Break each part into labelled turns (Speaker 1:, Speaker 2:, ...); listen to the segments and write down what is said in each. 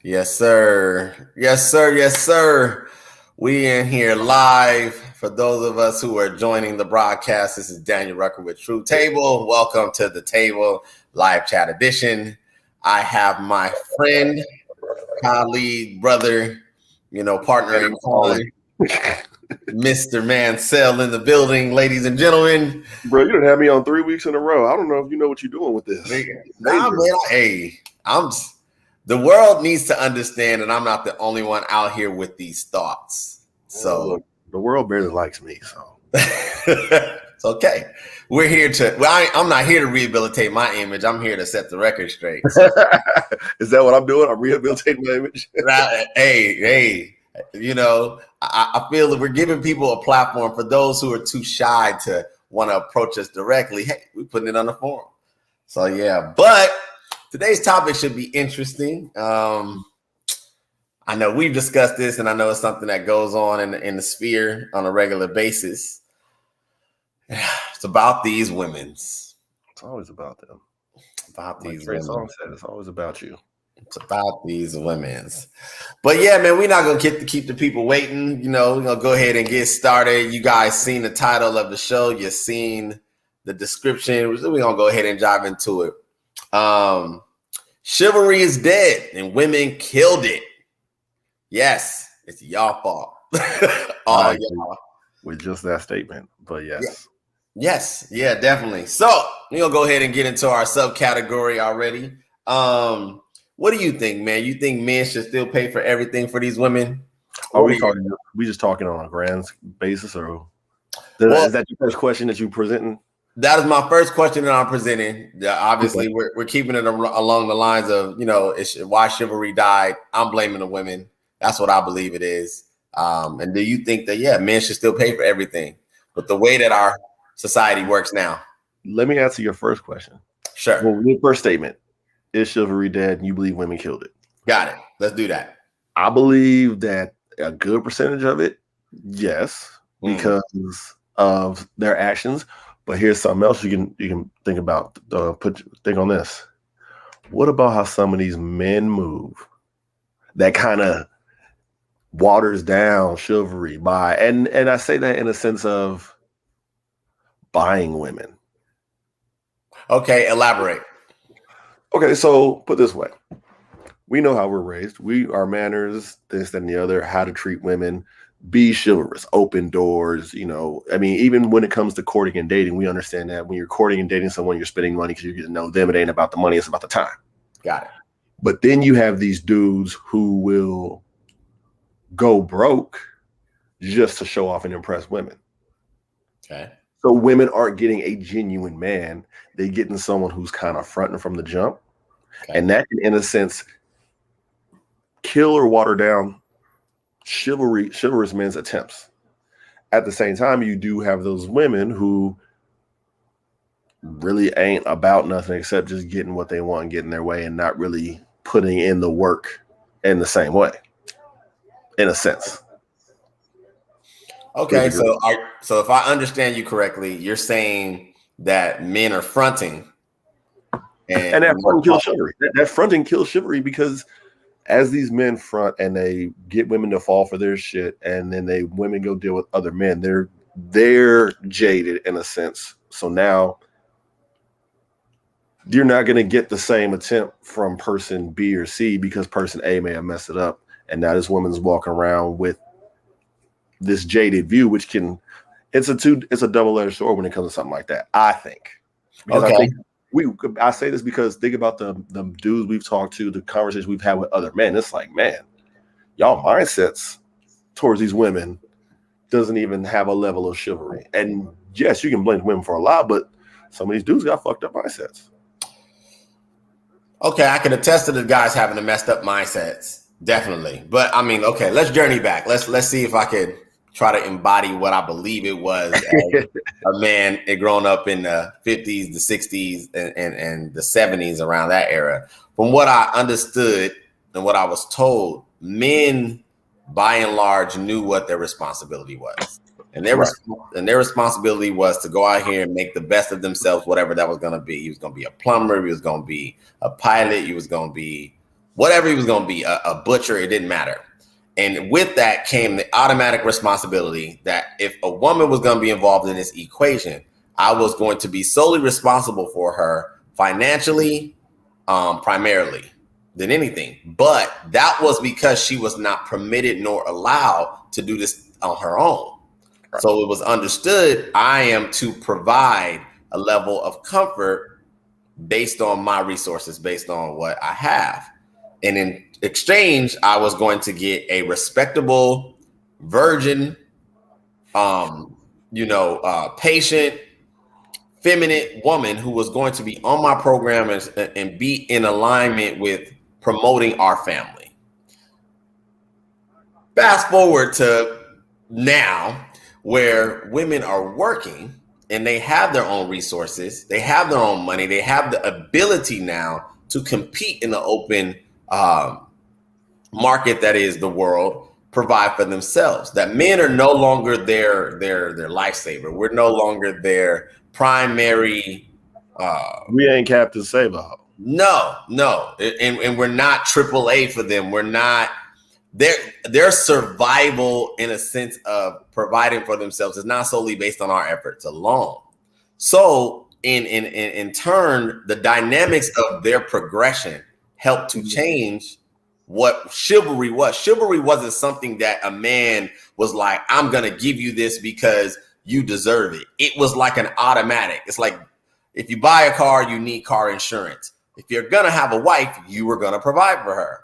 Speaker 1: Yes, sir. Yes, sir. Yes, sir. We in here live. For those of us who are joining the broadcast, this is Daniel Rucker with True Table. Welcome to the Table Live Chat Edition. I have my friend, colleague, brother, partner in crime, Mr. Mansell in the building, ladies and gentlemen.
Speaker 2: Bro, you done had me on 3 weeks in a row. I don't know if you know what you're doing with this.
Speaker 1: Nah, man. The world needs to understand that I'm not the only one out here with these thoughts. So
Speaker 2: look, the world barely likes me. So
Speaker 1: it's okay. We're here I'm not here to rehabilitate my image. I'm here to set the record straight. So.
Speaker 2: Is that what I'm doing? I'm rehabilitating my image.
Speaker 1: Hey. I feel that we're giving people a platform for those who are too shy to want to approach us directly. Hey, we're putting it on the forum. So yeah, but today's topic should be interesting. I know we've discussed this, and I know it's something that goes on in the sphere on a regular basis. It's about these women's.
Speaker 2: It's always about them.
Speaker 1: About these women.
Speaker 2: It's always about you.
Speaker 1: It's about these women's. But yeah, man, we're not going to keep the people waiting. We're going to go ahead and get started. You guys seen the title of the show. You've seen the description. We're going to go ahead and dive into it. Chivalry is dead and women killed it. Yes, it's y'all fault. All y'all.
Speaker 2: With just that statement, but yes.
Speaker 1: Yeah. Yes, yeah, definitely. So we're going to go ahead and get into our subcategory already. What do you think, man? You think men should still pay for everything for these women?
Speaker 2: Are we just talking on a grand basis, or is that your first question that you're presenting?
Speaker 1: That is my first question that I'm presenting. Obviously, okay. We're keeping it along the lines of, why chivalry died. I'm blaming the women. That's what I believe it is. And do you think that, men should still pay for everything with the way that our society works now?
Speaker 2: Let me answer your first question.
Speaker 1: Sure.
Speaker 2: Well, your first statement. Is chivalry dead and you believe women killed it?
Speaker 1: Got it. Let's do that.
Speaker 2: I believe that a good percentage of it, yes, because of their actions. But here's something else you can think about. Think on this. What about how some of these men move? That kind of waters down chivalry by, and I say that in a sense of buying women.
Speaker 1: Okay, elaborate.
Speaker 2: Okay, so put this way. We know how we're raised. Our manners, this, that, and the other, how to treat women, be chivalrous, open doors, even when it comes to courting and dating, we understand that when you're courting and dating someone, you're spending money because you get to know them. It ain't about the money, it's about the time.
Speaker 1: Got it.
Speaker 2: But then you have these dudes who will go broke just to show off and impress women.
Speaker 1: Okay.
Speaker 2: So women aren't getting a genuine man. They're getting someone who's kind of fronting from the jump. Okay. And that can, in a sense, kill or water down chivalrous men's attempts. At the same time, you do have those women who really ain't about nothing except just getting what they want and getting their way and not really putting in the work in the same way, in a sense.
Speaker 1: Okay, so if I understand you correctly, you're saying that men are fronting,
Speaker 2: and that fronting kills chivalry. That fronting kills chivalry because as these men front and they get women to fall for their shit, and then women go deal with other men, they're jaded in a sense. So now you're not going to get the same attempt from person B or C because person A may have messed it up, and now this woman's walking around with this jaded view, which it's a double-edged sword when it comes to something like that, I think. Because
Speaker 1: okay.
Speaker 2: I say this because think about the dudes we've talked to, the conversations we've had with other men. It's like, man, y'all mindsets towards these women doesn't even have a level of chivalry. And yes, you can blame women for a lot, but some of these dudes got fucked up mindsets.
Speaker 1: Okay, I can attest to the guys having the messed up mindsets, definitely. But I mean, okay, let's journey back. Let's see if I could try to embody what I believe it was as a man grown up in the 50s, the 60s, and the 70s, around that era. From what I understood and what I was told, men, by and large, knew what their responsibility was. And their responsibility was to go out here and make the best of themselves, whatever that was going to be. He was going to be a plumber. He was going to be a pilot. He was going to be whatever he was going to be, a butcher, it didn't matter. And with that came the automatic responsibility that if a woman was going to be involved in this equation, I was going to be solely responsible for her financially, primarily than anything. But that was because she was not permitted nor allowed to do this on her own. Right. So it was understood I am to provide a level of comfort based on my resources, based on what I have. And in exchange, I was going to get a respectable, virgin, patient, feminine woman who was going to be on my program and be in alignment with promoting our family. Fast forward to now, where women are working and they have their own resources, they have their own money, they have the ability now to compete in the open market that is the world, provide for themselves. That men are no longer their lifesaver. We're no longer their primary.
Speaker 2: We ain't Captain Sabo.
Speaker 1: No, and we're not AAA for them. We're not their survival in a sense of providing for themselves is not solely based on our efforts alone. So in turn, the dynamics of their progression helped to change what chivalry was. Chivalry wasn't something that a man was like, I'm going to give you this because you deserve it. It was like an automatic. It's like if you buy a car, you need car insurance. If you're going to have a wife, you were going to provide for her.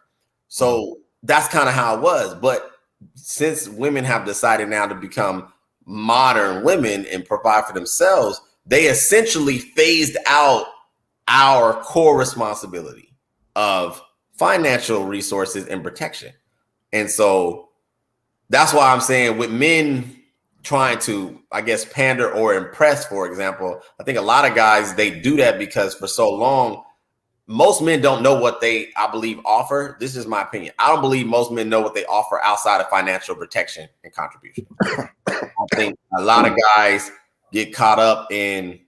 Speaker 1: So that's kind of how it was. But since women have decided now to become modern women and provide for themselves, they essentially phased out our core responsibility of financial resources and protection. And so that's why I'm saying with men trying to, I guess, pander or impress, for example, I think a lot of guys, they do that because for so long, most men don't know what they, I believe, offer. This is my opinion. I don't believe most men know what they offer outside of financial protection and contribution. I think a lot of guys get caught up in,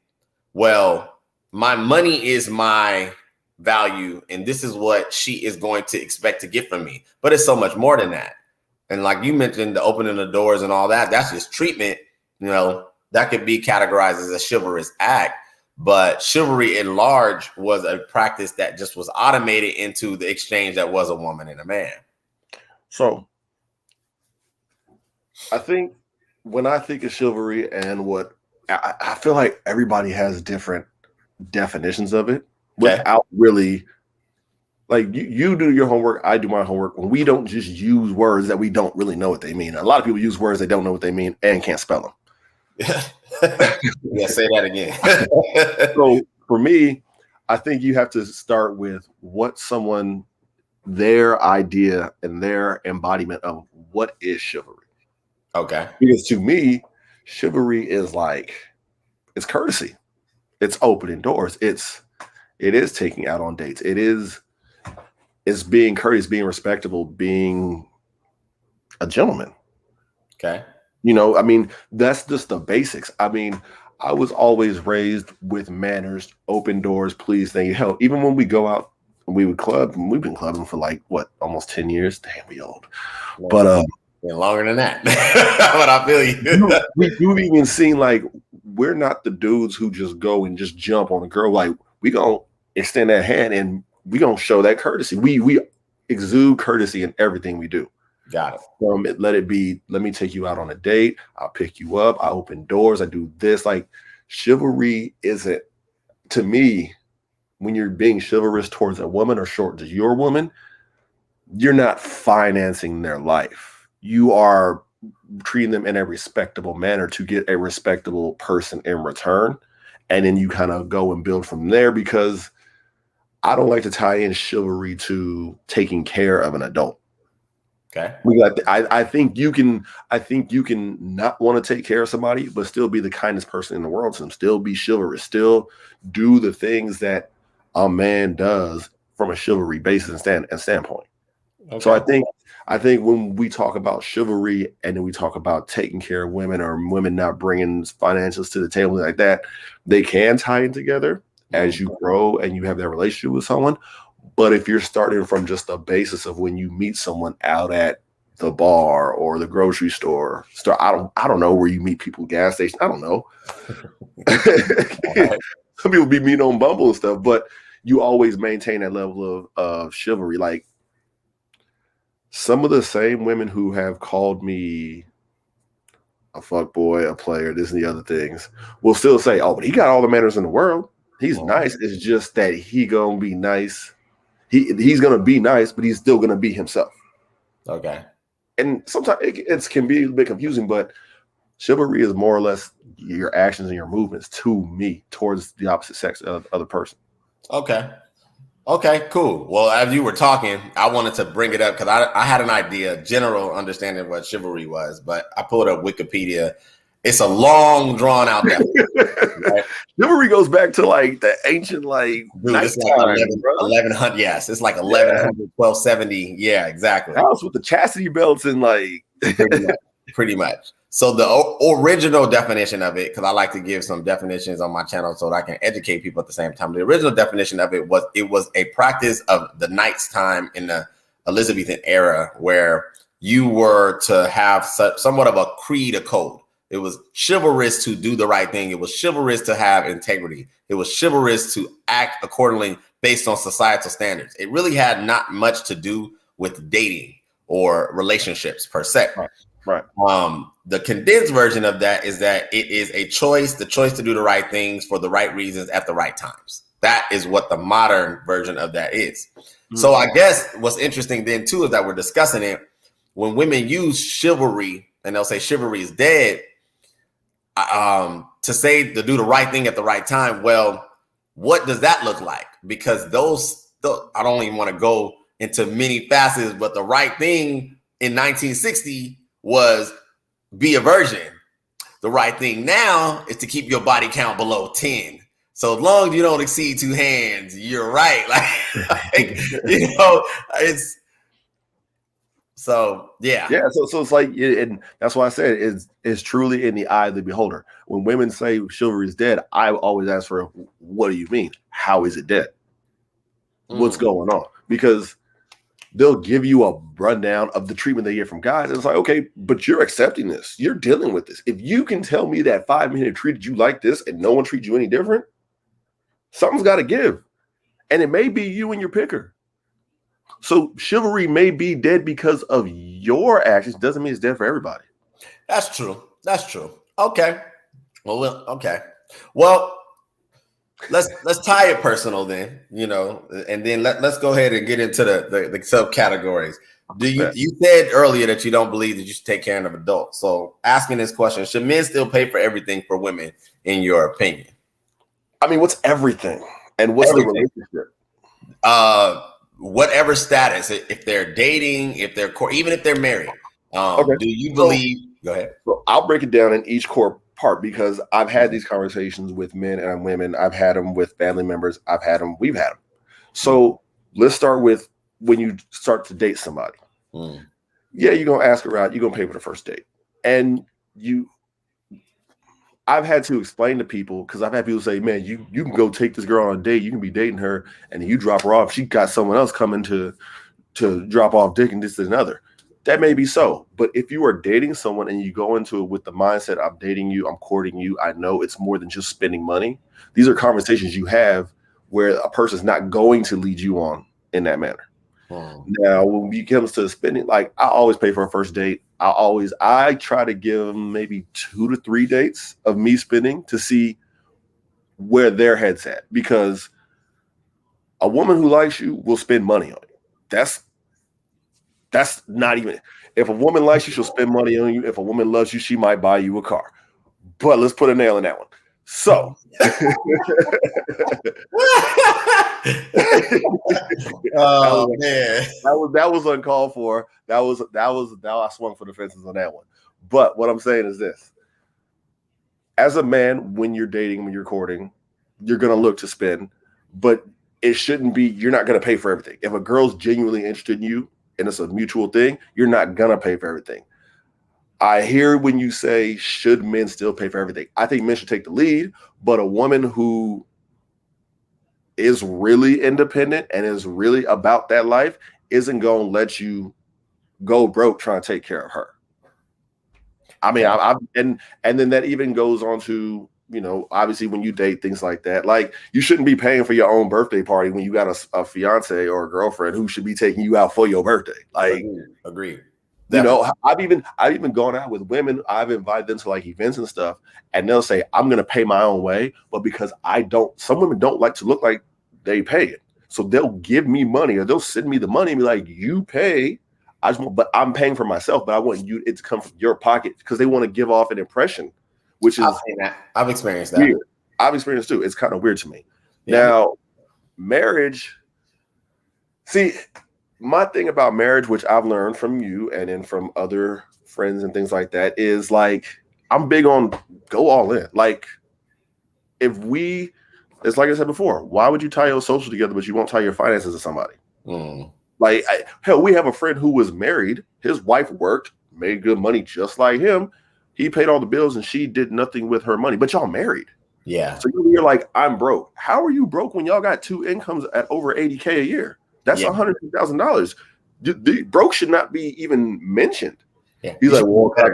Speaker 1: well, my money is my value and this is what she is going to expect to get from me. But it's so much more than that. And like you mentioned, the opening the doors and all that, that's just treatment. You know, that could be categorized as a chivalrous act. But chivalry at large was a practice that just was automated into the exchange that was a woman and a man.
Speaker 2: So I think when I think of chivalry and what I feel like everybody has different definitions of it without really, like you do your homework, I do my homework. When we don't just use words that we don't really know what they mean. A lot of people use words they don't know what they mean and can't spell them.
Speaker 1: Yeah, say that again.
Speaker 2: So for me, I think you have to start with what someone, their idea and their embodiment of what is chivalry.
Speaker 1: Okay.
Speaker 2: Because to me, chivalry is like, it's courtesy. It's opening doors. It is taking out on dates. It's being courteous, being respectable, being a gentleman.
Speaker 1: Okay.
Speaker 2: You know, I mean, that's just the basics. I mean, I was always raised with manners, open doors, please, thank you. Hell, even when we go out and we would club, and we've been clubbing for like, what, almost 10 years? Damn, we old. But
Speaker 1: longer than that. But I feel you.
Speaker 2: We've even seen, like, we're not the dudes who just go and just jump on a girl. Like, we gonna extend that hand and we gonna show that courtesy. We exude courtesy in everything we do.
Speaker 1: Got it.
Speaker 2: Let it be, let me take you out on a date. I'll pick you up. I open doors. I do this. Like, chivalry isn't, to me, when you're being chivalrous towards a woman or towards your woman, you're not financing their life. You are treating them in a respectable manner to get a respectable person in return. And then you kind of go and build from there, because I don't like to tie in chivalry to taking care of an adult.
Speaker 1: Okay.
Speaker 2: I think you can not want to take care of somebody, but still be the kindest person in the world to them, still be chivalrous, still do the things that a man does from a chivalry basis and standpoint. Okay. So I think when we talk about chivalry and then we talk about taking care of women or women not bringing financials to the table like that, they can tie in together as you grow and you have that relationship with someone. But if you're starting from just the basis of when you meet someone out at the bar or the grocery store, I don't know where you meet people, gas station. I don't know.
Speaker 1: Right.
Speaker 2: Some people be meeting on Bumble and stuff, but you always maintain that level of chivalry. Like some of the same women who have called me a fuck boy, a player, this and the other things, will still say, "Oh, but he got all the manners in the world. He's nice." It's just that he gonna be nice. He's gonna be nice, but he's still gonna be himself.
Speaker 1: Okay.
Speaker 2: And sometimes it can be a bit confusing, but chivalry is more or less your actions and your movements to me towards the opposite sex of the other person.
Speaker 1: Okay. Okay, cool. Well, as you were talking, I wanted to bring it up because I had an idea, general understanding of what chivalry was, but I pulled up Wikipedia. It's a long, drawn out definition. Right?
Speaker 2: Chivalry goes back to like the ancient, like,
Speaker 1: dude, it's like 1100. Yes, it's like 1100, 1270. Yeah, exactly.
Speaker 2: That was with the chastity belts and like
Speaker 1: pretty much. So the original definition of it, because I like to give some definitions on my channel so that I can educate people at the same time. The original definition of it was a practice of the knight's time in the Elizabethan era where you were to have somewhat of a creed, a code. It was chivalrous to do the right thing. It was chivalrous to have integrity. It was chivalrous to act accordingly based on societal standards. It really had not much to do with dating or relationships per se.
Speaker 2: Right.
Speaker 1: The condensed version of that is that it is a choice, the choice to do the right things for the right reasons at the right times. That is what the modern version of that is. Mm-hmm. So I guess what's interesting then too is that we're discussing it when women use chivalry and they'll say chivalry is dead, to say to do the right thing at the right time. Well, what does that look like? Because I don't even want to go into many facets, but the right thing in 1960 was be a virgin. The right thing now is to keep your body count below 10. So as long as you don't exceed 2 hands, you're right. Like it's so yeah.
Speaker 2: Yeah. So it's like, and that's why I said it's truly in the eye of the beholder. When women say chivalry is dead, I always ask for, what do you mean? How is it dead? What's going on? Because they'll give you a rundown of the treatment they get from guys. And it's like, okay, but you're accepting this. You're dealing with this. If you can tell me that 5 men treated you like this and no one treats you any different, something's got to give. And it may be you and your picker. So chivalry may be dead because of your actions. Doesn't mean it's dead for everybody.
Speaker 1: That's true. Okay. Okay. Well, let's tie it personal then, and then let's go ahead and get into the subcategories. You said earlier that you don't believe that you should take care of adults. So asking this question, should men still pay for everything for women in your opinion?
Speaker 2: I mean, what's everything? And what's the relationship?
Speaker 1: Whatever status, if they're dating, if they're even if they're married. Okay. Do you believe? Go ahead.
Speaker 2: So I'll break it down in each core part because I've had these conversations with men and women. I've had them with family members. We've had them. So let's start with when you start to date somebody. Yeah, you're going to ask her out. You're going to pay for the first date. And I've had to explain to people, because I've had people say, man, you can go take this girl on a date. You can be dating her and then you drop her off. She got someone else coming to drop off dick and this and another. That may be so. But if you are dating someone and you go into it with the mindset, I'm dating you, I'm courting you, I know it's more than just spending money. These are conversations you have where a person's not going to lead you on in that manner. Now, when it comes to spending, like I always pay for a first date. I try to give them maybe 2 to 3 dates of me spending to see where their head's at. Because a woman who likes you will spend money on you. That's not even, if a woman likes you, she'll spend money on you. If a woman loves you, she might buy you a car. But let's put a nail in that one. So
Speaker 1: oh man,
Speaker 2: that was uncalled for. That was I swung for the fences on that one. But what I'm saying is this: as a man, when you're dating, when you're courting, you're gonna look to spend, but it shouldn't be. You're not gonna pay for everything. If a girl's genuinely interested in you and it's a mutual thing, you're not gonna pay for everything. I hear when you say, should men still pay for everything? I think men should take the lead, but a woman who is really independent and is really about that life isn't going to let you go broke trying to take care of her. I mean, and then that even goes on to, you know, obviously when you date, things like that, like you shouldn't be paying for your own birthday party when you got a fiance or a girlfriend who should be taking you out for your birthday. Like,
Speaker 1: agree.
Speaker 2: You know, I've even gone out with women. I've invited them to like events and stuff, and they'll say, "I'm going to pay my own way," but because some women don't like to look like they pay it, so they'll give me money or they'll send me the money and be like, "You pay." But I'm paying for myself, but I want it to come from your pocket because they want to give off an impression, which is
Speaker 1: I've experienced that.
Speaker 2: Weird. I've experienced too. It's kind of weird to me. Yeah. Now, marriage. See, my thing about marriage, which I've learned from you and then from other friends and things like that, is like I'm big on go all in. Like it's like I said before, why would you tie your social together, but you won't tie your finances to somebody? Like, hell, we have a friend who was married. His wife worked, made good money just like him. He paid all the bills and she did nothing with her money, but y'all married.
Speaker 1: Yeah.
Speaker 2: So you're like, I'm broke. How are you broke when y'all got two incomes at over $80K a year? That's $100,000. Broke should not be even mentioned.
Speaker 1: Yeah.
Speaker 2: He's like, well, I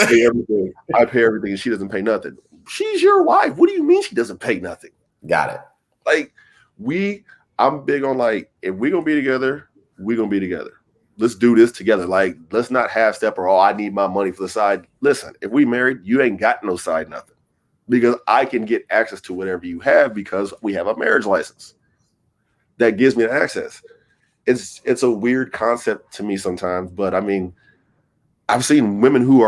Speaker 2: pay everything. I pay everything and she doesn't pay nothing. She's your wife. What do you mean she doesn't pay nothing?
Speaker 1: Got it.
Speaker 2: Like I'm big on like, if we're going to be together, we're going to be together. Let's do this together. Like, let's not half step or, I need my money for the side. Listen, if we married, you ain't got no side nothing because I can get access to whatever you have because we have a marriage license that gives me the access. It's a weird concept to me sometimes, but I mean, I've seen women who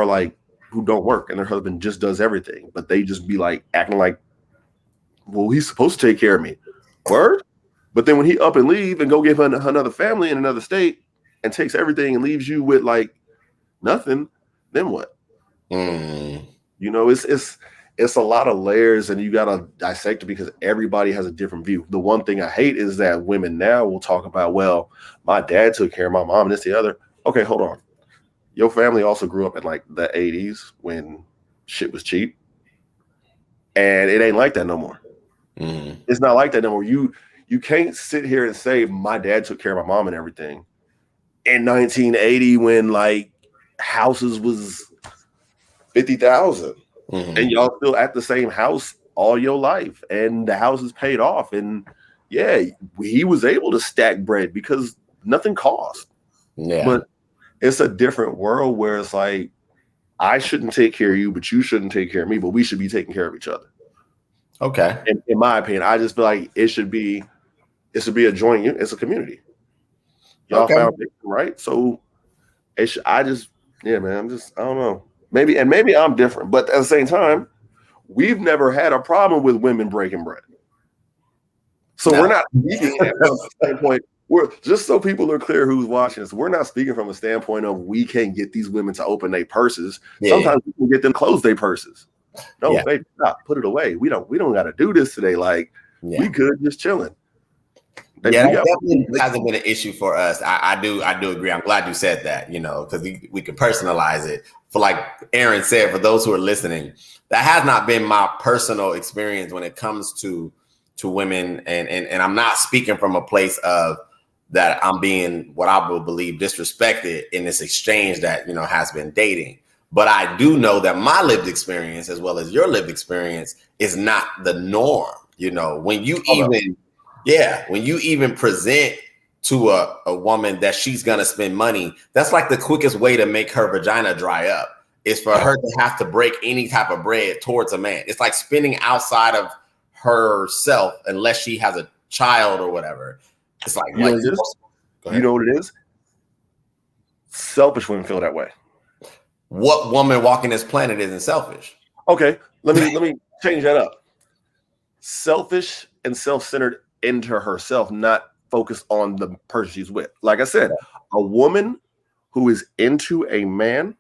Speaker 2: don't work and their husband just does everything, but they just be like acting like, well, he's supposed to take care of me. Word? But then when he up and leave and go give her another family in another state and takes everything and leaves you with like nothing, then what? You know, it's a lot of layers and you got to dissect it because everybody has a different view. The one thing I hate is that women now will talk about, well, my dad took care of my mom and this, the other. Okay, hold on. Your family also grew up in like the 80s when shit was cheap. And it ain't like that no more. It's not like that no more. You can't sit here and say my dad took care of my mom and everything in 1980 when like houses was 50,000 and y'all still at the same house all your life and the house is paid off. And yeah, he was able to stack bread because nothing cost. Yeah. But it's a different world where it's like, I shouldn't take care of you, but you shouldn't take care of me, but we should be taking care of each other.
Speaker 1: Okay.
Speaker 2: In my opinion, I just feel like it should be a joint unit. It's a community. Y'all found it, right? So I don't know. Maybe I'm different, but at the same time, we've never had a problem with women breaking bread. So we're not speaking from a standpoint. We're just so people are clear who's watching us. We're not speaking from a standpoint of we can't get these women to open their purses. Yeah. Sometimes we can get them to close their purses. No, baby, stop. Put it away. We don't got to do this today. Like we good, just chilling.
Speaker 1: That definitely hasn't been an issue for us. I do agree. I'm glad you said that, you know, because we can personalize it. For like Aaron said, for those who are listening, that has not been my personal experience when it comes to women. And I'm not speaking from a place of that I'm being what I would believe disrespected in this exchange that, you know, has been dating. But I do know that my lived experience, as well as your lived experience, is not the norm. You know, when you even present to a woman that she's going to spend money, that's like the quickest way to make her vagina dry up is for her to have to break any type of bread towards a man. It's like spending outside of herself unless she has a child or whatever. It's like,
Speaker 2: you know what it is? Selfish women feel that way.
Speaker 1: What woman walking this planet isn't selfish?
Speaker 2: Okay, let me change that up. Selfish and self-centered into herself, not focused on the person she's with. Like I said, a woman who is into a man,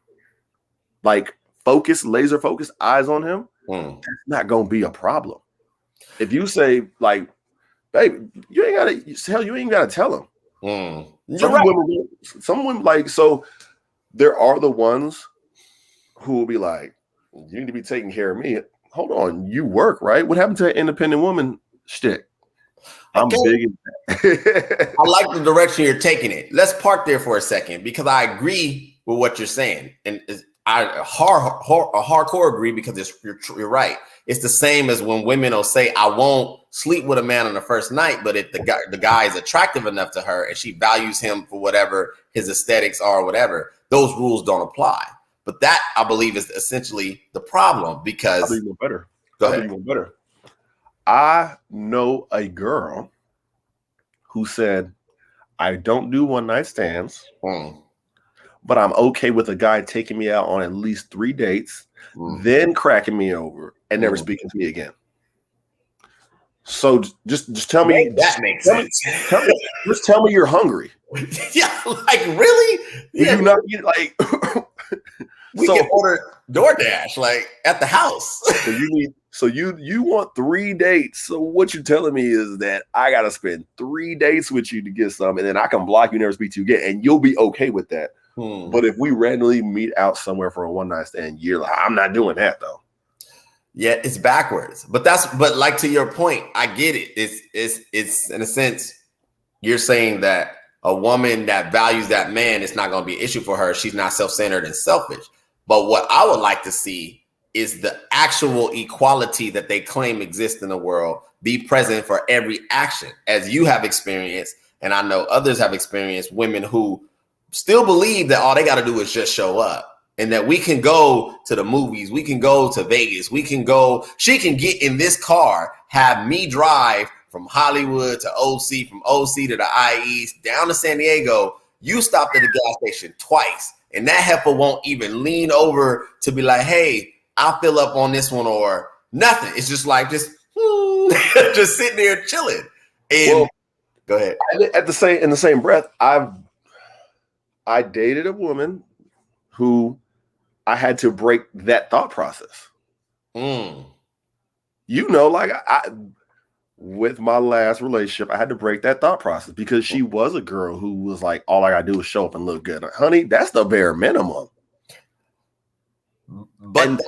Speaker 2: like laser focused, eyes on him, that's not gonna be a problem. If you say like, baby, you ain't gotta tell him. Some women like, so there are the ones who will be like, you need to be taking care of me. Hold on, you work, right? What happened to an independent woman shtick? I'm big in
Speaker 1: that. I like the direction you're taking it. Let's park there for a second because I agree with what you're saying, and I hardcore agree because you're right. It's the same as when women will say, "I won't sleep with a man on the first night," but if the guy is attractive enough to her and she values him for whatever his aesthetics are, or whatever, those rules don't apply. But that, I believe, is essentially the problem because.
Speaker 2: I'll do you better.
Speaker 1: Go ahead.
Speaker 2: Better. I know a girl who said, "I don't do one night stands, but I'm okay with a guy taking me out on at least 3 dates, then cracking me over and never speaking to me again." So just tell me
Speaker 1: that makes sense.
Speaker 2: Just tell me you're hungry.
Speaker 1: Yeah, like really? Yeah.
Speaker 2: You not get like
Speaker 1: we can order DoorDash like at the house.
Speaker 2: So you want 3 dates. So what you're telling me is that I gotta spend 3 dates with you to get some, and then I can block you, never speak to you again, and you'll be okay with that. But if we randomly meet out somewhere for a one night stand, you're like, I'm not doing that though.
Speaker 1: Yeah, it's backwards. But like to your point, I get it. It's in a sense, you're saying that a woman that values that man, it's not going to be an issue for her. She's not self-centered and selfish. But what I would like to see is the actual equality that they claim exists in the world be present for every action, as you have experienced, and I know others have experienced, women who still believe that all they got to do is just show up. And that we can go to the movies, we can go to Vegas, she can get in this car, have me drive from Hollywood to OC, from OC to the IEs, down to San Diego. You stopped at the gas station twice, and that heifer won't even lean over to be like, hey, I'll fill up on this one or nothing. It's just like, just sitting there chilling. And go ahead.
Speaker 2: In the same breath, I dated a woman who I had to break that thought process. Like with my last relationship, I had to break that thought process because she was a girl who was like, all I gotta do is show up and look good. Honey, that's the bare minimum. But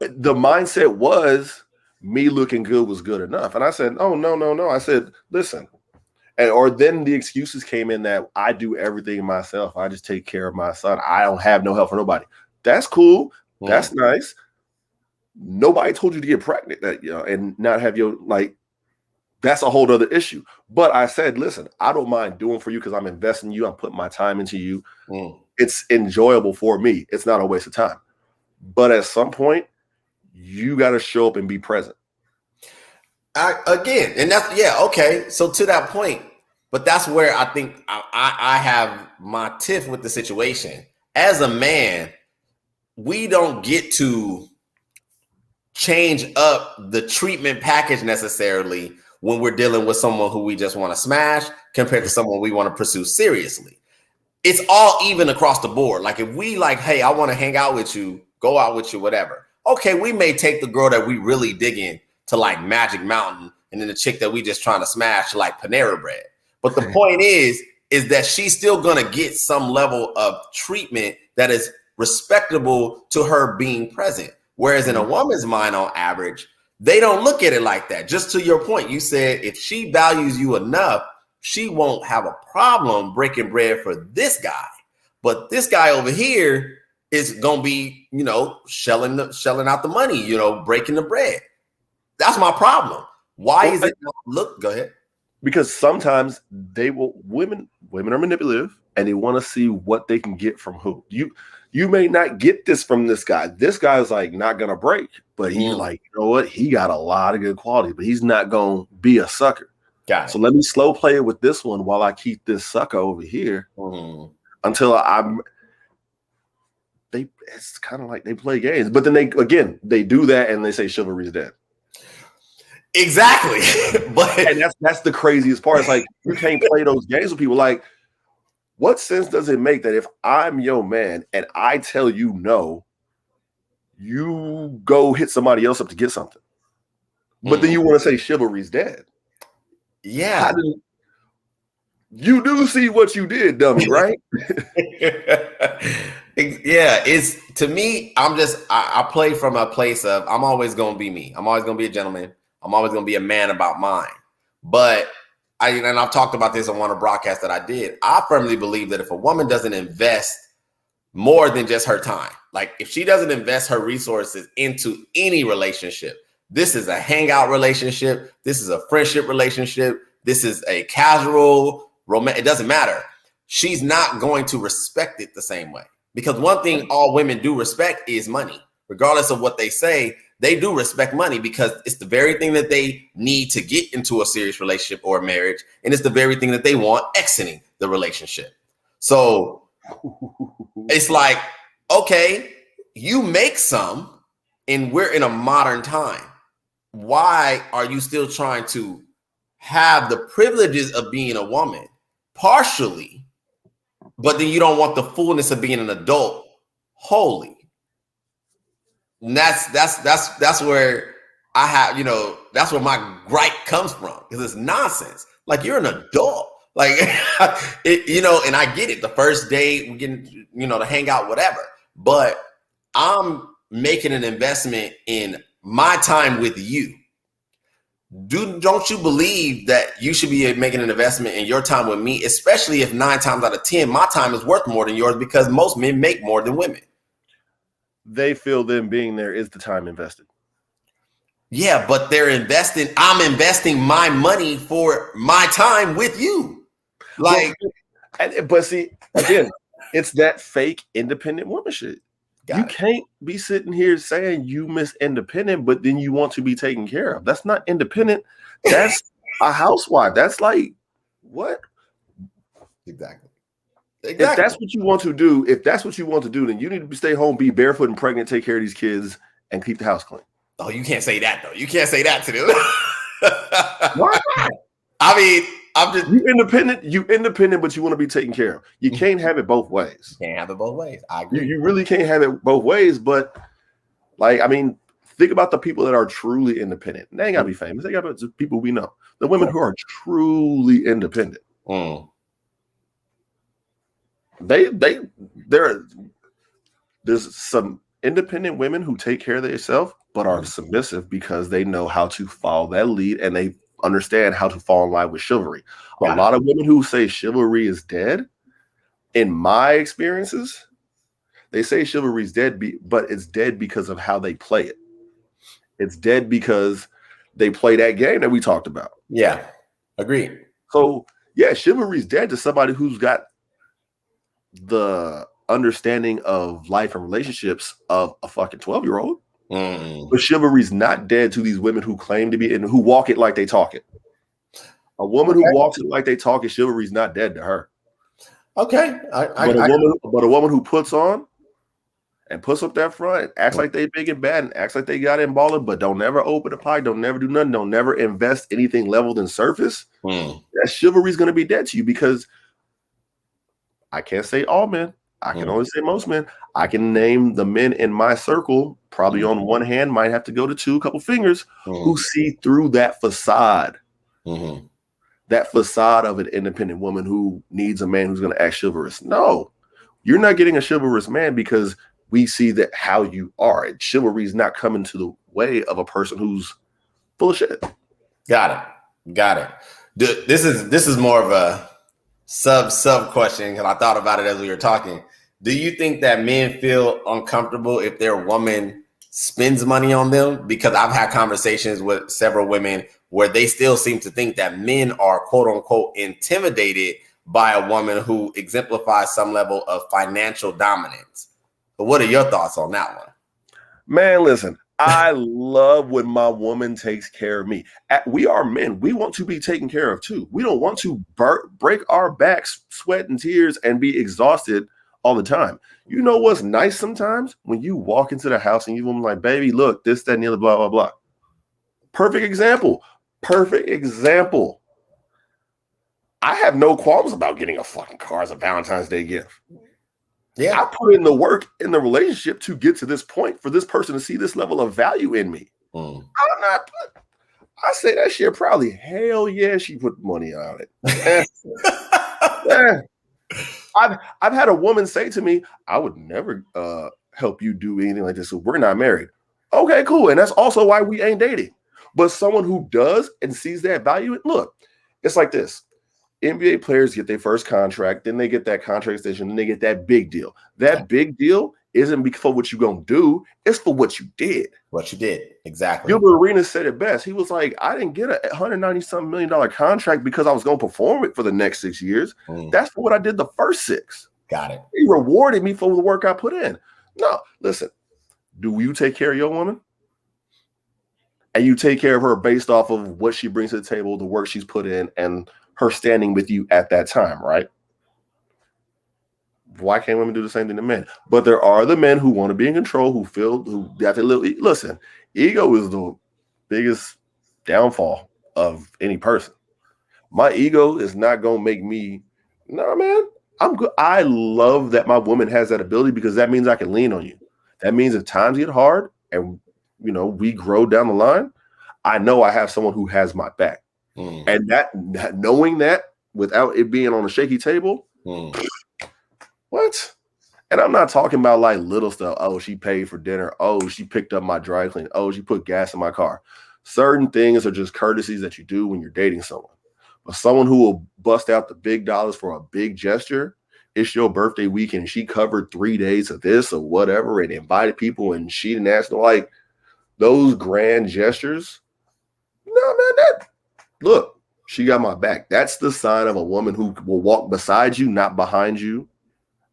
Speaker 2: the mindset was me looking good was good enough. And I said, oh, no. I said, listen. Or then the excuses came in that I do everything myself. I just take care of my son. I don't have no help for nobody. That's cool. That's nice. Nobody told you to get pregnant, and not have your that's a whole other issue. But I said, listen, I don't mind doing for you because I'm investing in you. I'm putting my time into you. It's enjoyable for me. It's not a waste of time. But at some point, you got to show up and be present.
Speaker 1: And that's, okay. So to that point, but that's where I think I have my tiff with the situation. As a man, we don't get to change up the treatment package necessarily when we're dealing with someone who we just want to smash compared to someone we want to pursue seriously. It's all even across the board. Like if we hey, I want to hang out with you, go out with you, whatever. Okay, we may take the girl that we really dig in to Magic Mountain, and then the chick that we just trying to smash to Panera Bread. But the point is that she's still gonna get some level of treatment that is respectable to her being present. Whereas in a woman's mind, on average, they don't look at it like that. Just to your point, you said if she values you enough, she won't have a problem breaking bread for this guy. But this guy over here is gonna be, shelling out the money, breaking the bread. That's my problem. Why is it not look? Go ahead.
Speaker 2: Because sometimes women are manipulative and they want to see what they can get from who. You may not get this from this guy. This guy is not gonna break, but he's you know what? He got a lot of good quality, but he's not gonna be a sucker.
Speaker 1: Got it.
Speaker 2: So let me slow play it with this one while I keep this sucker over here until it's kind of like they play games, but then they do that and they say chivalry is dead.
Speaker 1: Exactly.
Speaker 2: And that's the craziest part. It's you can't play those games with people. What sense does it make that if I'm your man and I tell you no, you go hit somebody else up to get something, but then you want to say chivalry's dead?
Speaker 1: Yeah.
Speaker 2: You do see what you did, dummy, right?
Speaker 1: Yeah, it's to me, I play from a place of I'm always gonna be me. I'm always gonna be a gentleman. I'm always gonna be a man about mine. But and I've talked about this on one of the broadcasts that I did. I firmly believe that if a woman doesn't invest more than just her time, like if she doesn't invest her resources into any relationship, this is a hangout relationship, this is a friendship relationship, this is a casual romance, it doesn't matter. She's not going to respect it the same way. Because one thing all women do respect is money. Regardless of what they say, they do respect money because it's the very thing that they need to get into a serious relationship or a marriage. And it's the very thing that they want exiting the relationship. So it's like, okay, you make some and we're in a modern time. Why are you still trying to have the privileges of being a woman partially, but then you don't want the fullness of being an adult wholly? And that's where I have, that's where my gripe comes from, because it's nonsense. Like, you're an adult, like, and I get it. The first day we get, to hang out, whatever, but I'm making an investment in my time with you. Don't you believe that you should be making an investment in your time with me, especially if 9 times out of 10, my time is worth more than yours, because most men make more than women.
Speaker 2: They feel them being there is the time invested.
Speaker 1: Yeah, but I'm investing my money for my time with you. Like,
Speaker 2: but see, again, it's that fake independent woman shit. You can't be sitting here saying you miss independent, but then you want to be taken care of. That's not independent. That's a housewife. That's like, what?
Speaker 1: Exactly.
Speaker 2: If that's what you want to do, then you need to stay home, be barefoot and pregnant, take care of these kids, and keep the house clean.
Speaker 1: Oh, you can't say that, though. You can't say that to them.
Speaker 2: Why not?
Speaker 1: I mean, I'm just...
Speaker 2: You independent, but you want to be taken care of. You can't have it both ways.
Speaker 1: You can't have it both ways. I agree.
Speaker 2: You really can't have it both ways, but, like, I mean, think about the people that are truly independent. They ain't got to be famous. They got to be people we know. The women who are truly independent. There's some independent women who take care of themselves but are submissive because they know how to follow that lead and they understand how to fall in line with chivalry. A lot of women who say chivalry is dead, in my experiences, they say chivalry is dead, but it's dead because of how they play it. It's dead because they play that game that we talked about.
Speaker 1: Yeah, agreed.
Speaker 2: So yeah, chivalry is dead to somebody who's got the understanding of life and relationships of a fucking 12-year-old. But chivalry's not dead to these women who claim to be and who walk it like they talk it. A woman who walks it like they talk it, chivalry's not dead to her.
Speaker 1: Okay.
Speaker 2: But a woman who puts on and puts up that front, acts like they big and bad, and acts like they got in balling, but don't never open a pie, don't never do nothing, don't never invest anything level than surface. That chivalry's going to be dead to you, because I can't say all men. I can only say most men. I can name the men in my circle, probably on one hand, might have to go to two, a couple fingers, who see through that facade. That facade of an independent woman who needs a man who's going to act chivalrous. No, you're not getting a chivalrous man because we see that how you are. Chivalry is not coming to the way of a person who's full of shit.
Speaker 1: Got it. This is more of a sub question, because I thought about it as we were talking. Do you think that men feel uncomfortable if their woman spends money on them? Because I've had conversations with several women where they still seem to think that men are quote unquote intimidated by a woman who exemplifies some level of financial dominance. But what are your thoughts on that one?
Speaker 2: Man, listen, I love when my woman takes care of me. We are men. We want to be taken care of too. We don't want to break our backs, sweat and tears, and be exhausted all the time. You know what's nice sometimes? When you walk into the house and you woman like, baby, look, this, that, and the other, blah, blah, blah. Perfect example. I have no qualms about getting a fucking car as a Valentine's Day gift. Yeah, I put in the work in the relationship to get to this point for this person to see this level of value in me. I say that shit proudly. Hell yeah, she put money on it. I've had a woman say to me, I would never help you do anything like this. So we're not married. Okay, cool. And that's also why we ain't dating. But someone who does and sees that value, look, it's like this. NBA players get their first contract, then they get that contract extension, then they get that big deal. That big deal isn't for what you're going to do. It's for what you did.
Speaker 1: What you did. Exactly.
Speaker 2: Gilbert Arenas said it best. He was like, I didn't get a $190-something million contract because I was going to perform it for the next 6 years. That's for what I did the first 6.
Speaker 1: Got it.
Speaker 2: He rewarded me for the work I put in. No, listen, do you take care of your woman? And you take care of her based off of what she brings to the table, the work she's put in, and her standing with you at that time, right? Why can't women do the same thing to men? But there are the men who want to be in control, who got their little. Listen, ego is the biggest downfall of any person. My ego is not gonna make me. No, man, I'm good. I love that my woman has that ability because that means I can lean on you. That means if times get hard and we grow down the line, I know I have someone who has my back. And that knowing that without it being on a shaky table, what? And I'm not talking about like little stuff. Oh, she paid for dinner. Oh, she picked up my dry clean. Oh, she put gas in my car. Certain things are just courtesies that you do when you're dating someone. But someone who will bust out the big dollars for a big gesture, it's your birthday weekend, and she covered 3 days of this or whatever and invited people and she didn't ask no, like those grand gestures. No, man, look, she got my back. That's the sign of a woman who will walk beside you, not behind you,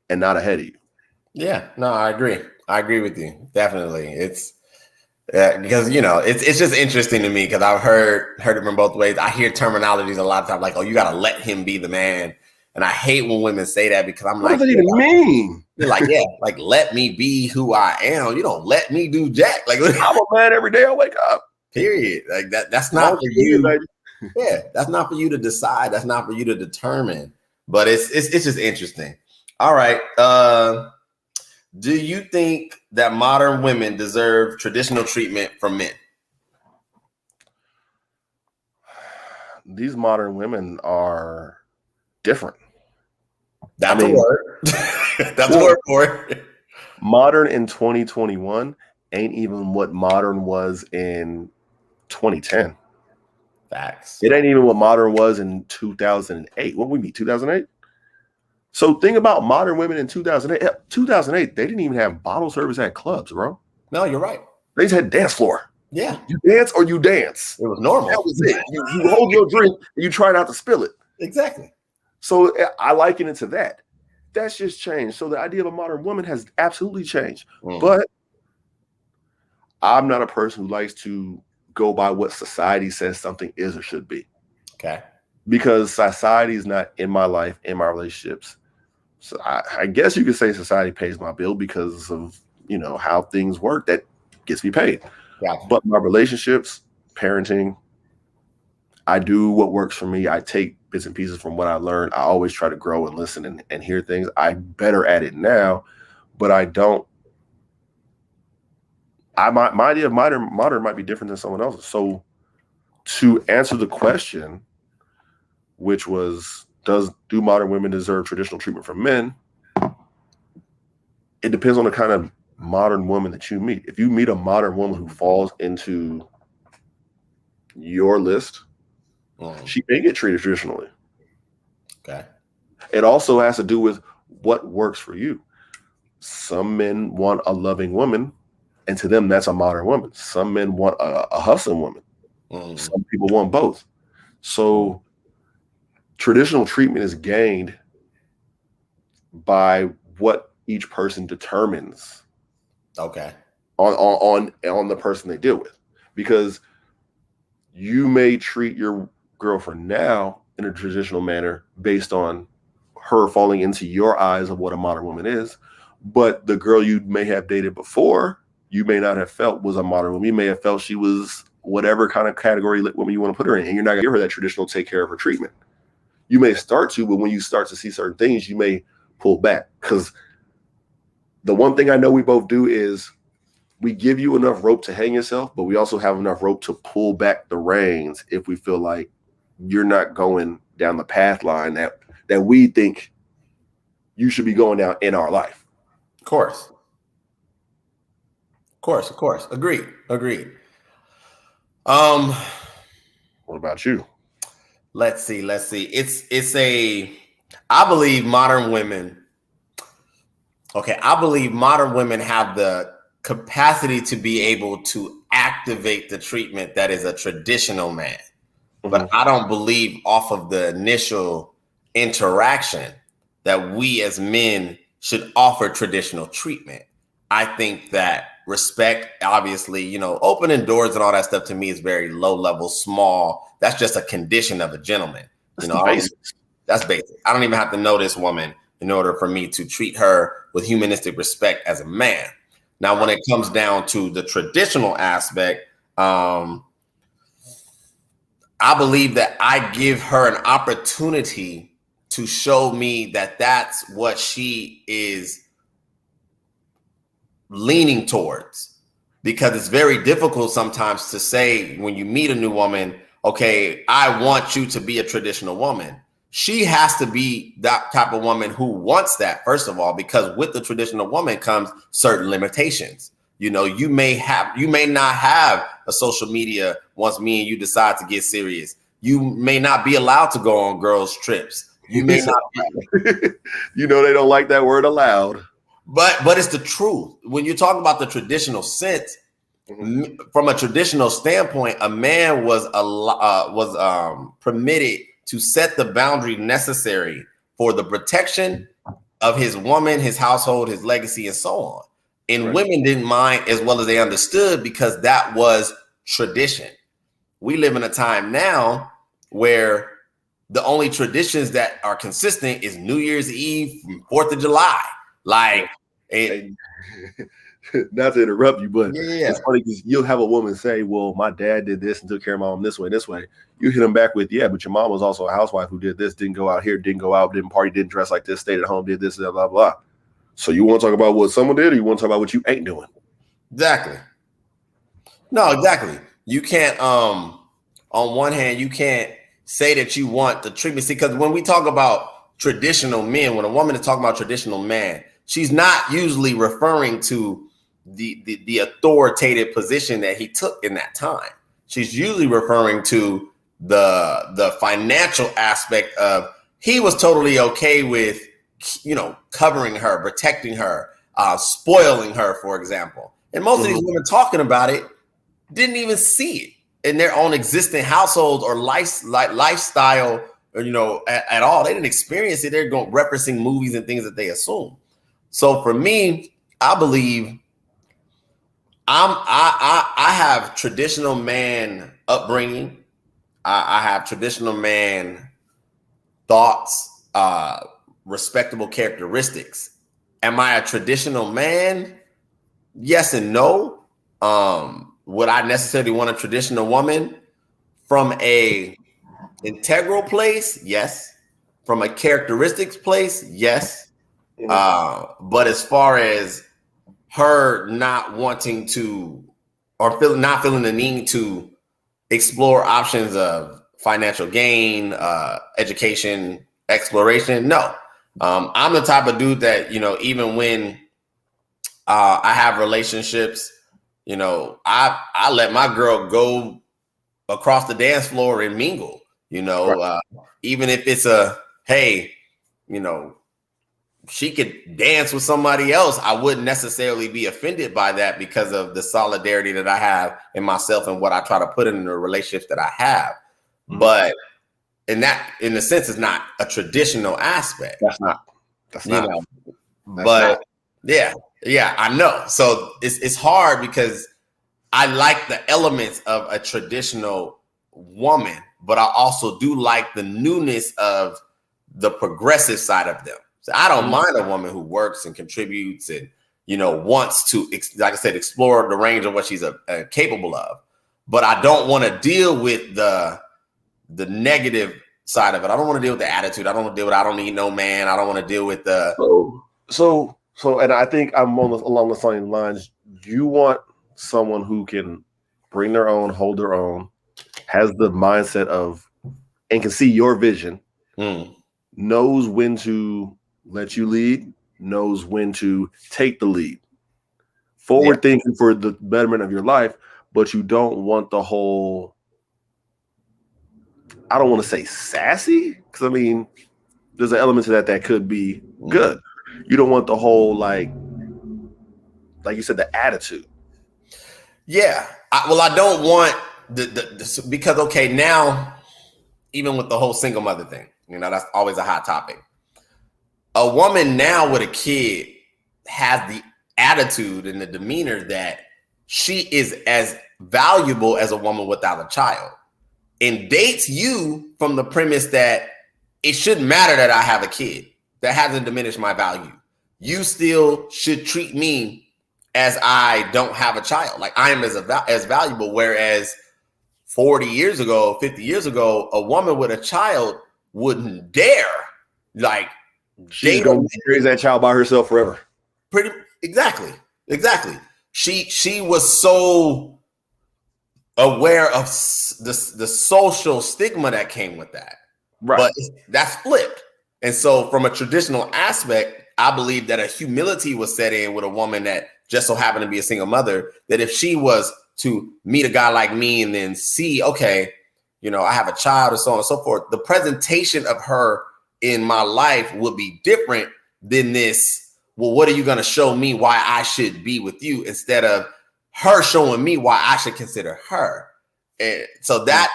Speaker 2: and not ahead of you.
Speaker 1: Yeah, no, I agree. I agree with you. Definitely. It's because, it's just interesting to me because I've heard it from both ways. I hear terminologies a lot of times like, oh, you got to let him be the man. And I hate when women say that because I'm
Speaker 2: what
Speaker 1: like,
Speaker 2: does that even mean?
Speaker 1: You're like, yeah, like let me be who I am. You don't let me do jack. Like
Speaker 2: I'm a man every day I wake up.
Speaker 1: Period. Like that's not for you. Baby. Yeah, that's not for you to decide. That's not for you to determine. But it's just interesting. All right. Do you think that modern women deserve traditional treatment from men?
Speaker 2: These modern women are different.
Speaker 1: That's a word. That's a word for it.
Speaker 2: Modern in 2021 ain't even what modern was in 2010.
Speaker 1: Facts.
Speaker 2: It ain't even what modern was in 2008. What we meet 2008? So think about modern women in 2008. 2008, they didn't even have bottle service at clubs, bro.
Speaker 1: No, you're right.
Speaker 2: They just had dance floor.
Speaker 1: Yeah.
Speaker 2: You dance or you dance.
Speaker 1: It was normal.
Speaker 2: That was it. You hold your drink and you try not to spill it.
Speaker 1: Exactly.
Speaker 2: So I liken it to that. That's just changed. So the idea of a modern woman has absolutely changed. But I'm not a person who likes to go by what society says something is or should be.
Speaker 1: Okay.
Speaker 2: Because society is not in my life, in my relationships. So I guess you could say society pays my bill because of, how things work. That gets me paid.
Speaker 1: Gotcha.
Speaker 2: But my relationships, parenting, I do what works for me. I take bits and pieces from what I learned. I always try to grow and listen and hear things. I'm better at it now, but I don't. My idea of modern might be different than someone else's. So to answer the question, which was, do modern women deserve traditional treatment from men? It depends on the kind of modern woman that you meet. If you meet a modern woman who falls into your list, she may get treated traditionally.
Speaker 1: Okay.
Speaker 2: It also has to do with what works for you. Some men want a loving woman, and to them, that's a modern woman. Some men want a hustling woman. Some people want both. So traditional treatment is gained by what each person determines.
Speaker 1: Okay.
Speaker 2: On the person they deal with, because you may treat your girlfriend now in a traditional manner based on her falling into your eyes of what a modern woman is, but the girl you may have dated before, you may not have felt was a modern woman. You may have felt she was whatever kind of category woman you want to put her in, and you're not going to give her that traditional take care of her treatment. You may start to, but when you start to see certain things, you may pull back, because the one thing I know we both do is we give you enough rope to hang yourself, but we also have enough rope to pull back the reins if we feel like you're not going down the path line that we think you should be going down in our life.
Speaker 1: Of course. Agreed. Um,
Speaker 2: What about you?
Speaker 1: let's see. I believe modern women. Okay, I believe modern women have the capacity to be able to activate the treatment that is a traditional man. But
Speaker 2: Mm-hmm.
Speaker 1: I don't believe off of the initial interaction that we as men should offer traditional treatment. I think that respect, obviously, opening doors and all that stuff to me is very low level, small. That's just a condition of a gentleman.
Speaker 2: That's the basics.
Speaker 1: That's basic. I don't even have to know this woman in order for me to treat her with humanistic respect as a man. Now, when it comes down to the traditional aspect, I believe that I give her an opportunity to show me that that's what she is leaning towards, because it's very difficult sometimes to say when you meet a new woman, okay, I want you to be a traditional woman. She has to be that type of woman who wants that, first of all, because with the traditional woman comes certain limitations. You may not have a social media once me and you decide to get serious. You may not be allowed to go on girls' trips. You may not be.
Speaker 2: They don't like that word allowed.
Speaker 1: But it's the truth. When you talk about the traditional sense, from a traditional standpoint, a man was permitted to set the boundary necessary for the protection of his woman, his household, his legacy, and so on. And right. Women didn't mind as well as they understood, because that was tradition. We live in a time now where the only traditions that are consistent is New Year's Eve, 4th of July. Like,
Speaker 2: not to interrupt you, but it's funny because you'll have a woman say, well, my dad did this and took care of my mom this way. You hit them back with, yeah, but your mom was also a housewife who did this, didn't go out here, didn't go out, didn't party, didn't dress like this, stayed at home, did this, blah, blah, blah. So you want to talk about what someone did, or you want to talk about what you ain't doing?
Speaker 1: Exactly. No, exactly. You can't, on one hand, you can't say that you want the treatment. See, because when we talk about traditional men, when a woman is talking about traditional man, she's not usually referring to the authoritative position that he took in that time. She's usually referring to the financial aspect of, he was totally okay with, covering her, protecting her, spoiling her, for example. And most of these women talking about it didn't even see it in their own existing households or lifestyle, or, at all. They didn't experience it. They're going referencing movies and things that they assume. So for me, I believe I have traditional man upbringing. I have traditional man thoughts, respectable characteristics. Am I a traditional man? Yes and no. Would I necessarily want a traditional woman? From a integral place? Yes. From a characteristics place? Yes. But as far as her not wanting to, or not feeling the need to explore options of financial gain, education, exploration, no. I'm the type of dude that, even when I have relationships, I let my girl go across the dance floor and mingle, right. Even if it's hey, she could dance with somebody else, I wouldn't necessarily be offended by that, because of the solidarity that I have in myself and what I try to put in the relationships that I have. But in the sense, it's not a traditional aspect.
Speaker 2: That's not.
Speaker 1: Yeah, I know. So it's hard, because I like the elements of a traditional woman, but I also do like the newness of the progressive side of them. So I don't mind a woman who works and contributes and, wants to, like I said, explore the range of what she's capable of. But I don't want to deal with the negative side of it. I don't want to deal with the attitude. I don't want to deal with, I don't need no man. I don't want to deal with the.
Speaker 2: So, and I think I'm along the same lines. You want someone who can bring their own, hold their own, has the mindset of, and can see your vision, knows when to let you lead, knows when to take the lead, forward thinking for the betterment of your life, but you don't want the whole, I don't want to say sassy, because I mean, there's an element to that could be good. You don't want the whole, like you said, the attitude.
Speaker 1: Yeah. I don't want because, okay, now, even with the whole single mother thing, that's always a hot topic. A woman now with a kid has the attitude and the demeanor that she is as valuable as a woman without a child, and dates you from the premise that it shouldn't matter that I have a kid. That hasn't diminished my value. You still should treat me as I don't have a child. Like I am as valuable. Whereas 40 years ago, 50 years ago, a woman with a child wouldn't dare. Like
Speaker 2: she's going to raise that child by herself forever.
Speaker 1: Exactly. She was so aware of the social stigma that came with that. Right. But that's flipped. And so from a traditional aspect, I believe that a humility was set in with a woman that just so happened to be a single mother, that if she was to meet a guy like me and then see, okay, I have a child and so on and so forth, the presentation of her in my life would be different than this. Well, what are you going to show me why I should be with you, instead of her showing me why I should consider her? And so that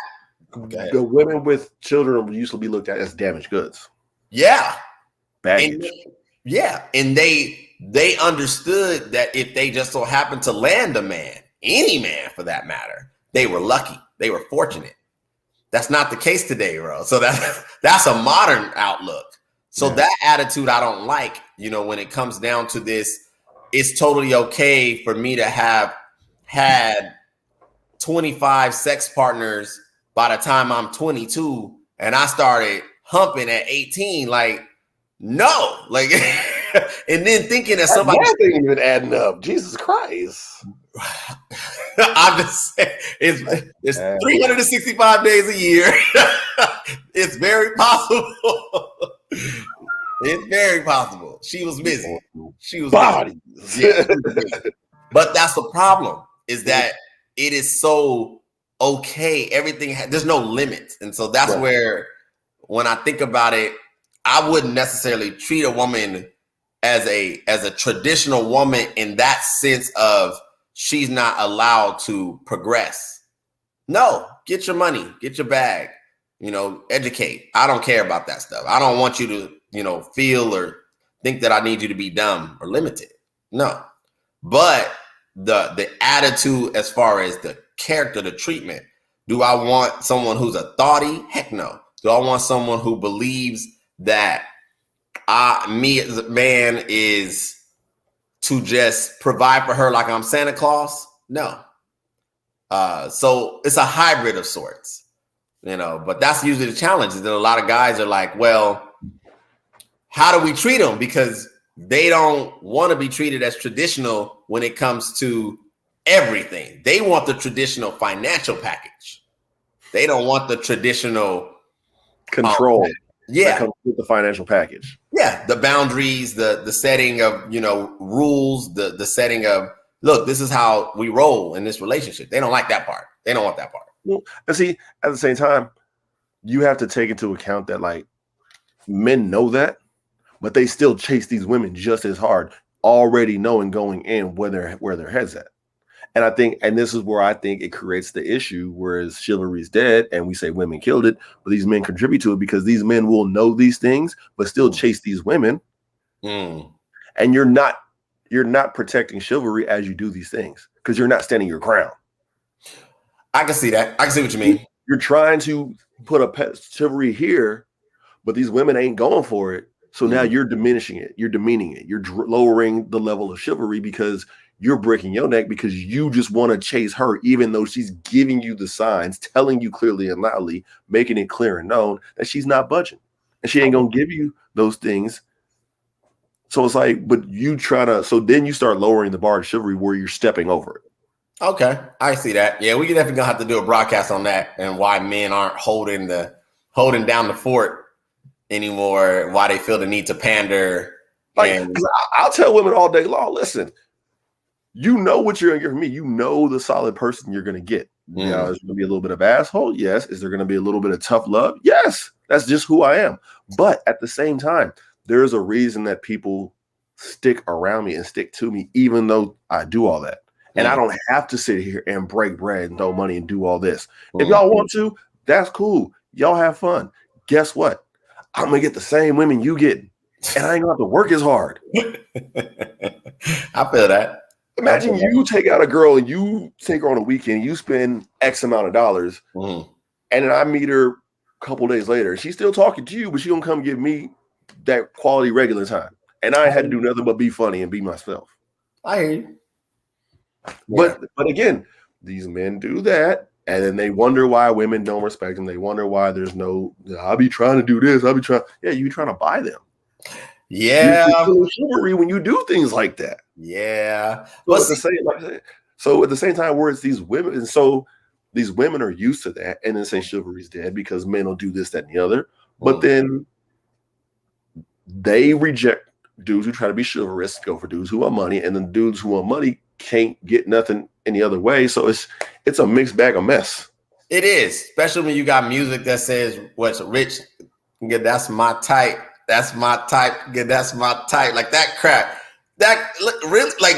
Speaker 2: the women with children used to be looked at as damaged goods.
Speaker 1: Yeah.
Speaker 2: Baggage.
Speaker 1: And they understood that if they just so happened to land a man, any man for that matter, they were lucky. They were fortunate. That's not the case today, bro. So that's a modern outlook. So that attitude I don't like, when it comes down to this, it's totally okay for me to have had 25 sex partners by the time I'm 22 and I started humping at 18. Like, no, like, and then thinking that somebody
Speaker 2: ain't even adding up. Jesus Christ.
Speaker 1: I'm just saying, it's 365 days a year. It's very possible. It's very possible. She was busy.
Speaker 2: Body.
Speaker 1: But that's the problem, is that it is so okay. Everything, there's no limits. And so that's where, when I think about it, I wouldn't necessarily treat a woman as a traditional woman in that sense of she's not allowed to progress. No, get your money, get your bag, educate. I don't care about that stuff. I don't want you to, feel or think that I need you to be dumb or limited. No. But the attitude, as far as the character, the treatment, do I want someone who's a thoughty? Heck no. Do I want someone who believes that me as a man is to just provide for her like I'm Santa Claus? No. So it's a hybrid of sorts, but that's usually the challenge, is that a lot of guys are like, well, how do we treat them? Because they don't want to be treated as traditional when it comes to everything. They want the traditional financial package. They don't want the traditional
Speaker 2: control. That comes with the financial package.
Speaker 1: Yeah, the boundaries, the setting of rules, the setting of, look, this is how we roll in this relationship. They don't like that part. They don't want that part.
Speaker 2: Well, and see, at the same time, you have to take into account that, like, men know that, but they still chase these women just as hard, already knowing going in where their head's at. And I think, and this is where I think it creates the issue, whereas chivalry's dead and we say women killed it, but these men contribute to it because these men will know these things, but still chase these women. And you're not protecting chivalry as you do these things, because you're not standing your ground.
Speaker 1: I can see that. I can see what you mean.
Speaker 2: You're trying to put a pet chivalry here, but these women ain't going for it. So now you're diminishing it. You're demeaning it. You're lowering the level of chivalry because you're breaking your neck, because you just want to chase her, even though she's giving you the signs, telling you clearly and loudly, making it clear and known that she's not budging and she ain't going to give you those things. So it's like, but you so then you start lowering the bar of chivalry where you're stepping over it.
Speaker 1: Okay. I see that. Yeah. We definitely gonna have to do a broadcast on that and why men aren't holding down the fort anymore, why they feel the need to pander.
Speaker 2: Like, I'll tell women all day long, listen, you know what you're gonna get from me. You know the solid person you're gonna get. Now, is there gonna be a little bit of asshole? Yes. Is there gonna be a little bit of tough love? Yes. That's just who I am. But at the same time, there's a reason that people stick around me and stick to me, even though I do all that. And I don't have to sit here and break bread and throw money and do all this. If y'all want to, that's cool. Y'all have fun. Guess what? I'm gonna get the same women you get, and I ain't gonna have to work as hard.
Speaker 1: I feel that.
Speaker 2: Imagine you take out a girl and you take her on a weekend, you spend X amount of dollars, and then I meet her a couple days later. She's still talking to you, but she don't come give me that quality regular time. And I had to do nothing but be funny and be myself.
Speaker 1: I hear you.
Speaker 2: But again, these men do that, and then they wonder why women don't respect them. They wonder why there's no, I'll be trying to do this. I'll be trying. Yeah, you trying to buy them.
Speaker 1: Yeah.
Speaker 2: You're chivalry when you do things like that.
Speaker 1: Yeah.
Speaker 2: But at the same time, where it's these women, and so these women are used to that, and then say chivalry's dead because men will do this, that, and the other. But then they reject dudes who try to be chivalrous, go for dudes who want money, and then dudes who want money can't get nothing any other way. So it's a mixed bag of mess.
Speaker 1: It is, especially when you got music that says what's rich, yeah, that's my type. That's my type. Yeah, that's my type. Like that crap. That really, like,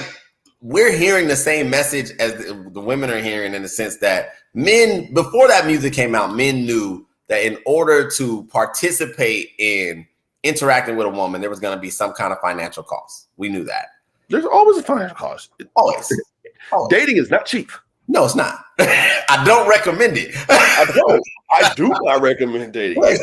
Speaker 1: we're hearing the same message as the women are hearing, in the sense that men, before that music came out, men knew that in order to participate in interacting with a woman, there was going to be some kind of financial cost. We knew that.
Speaker 2: There's always a financial cost.
Speaker 1: Always.
Speaker 2: Dating is not cheap.
Speaker 1: No, it's not. I don't recommend it.
Speaker 2: I do not recommend dating. It's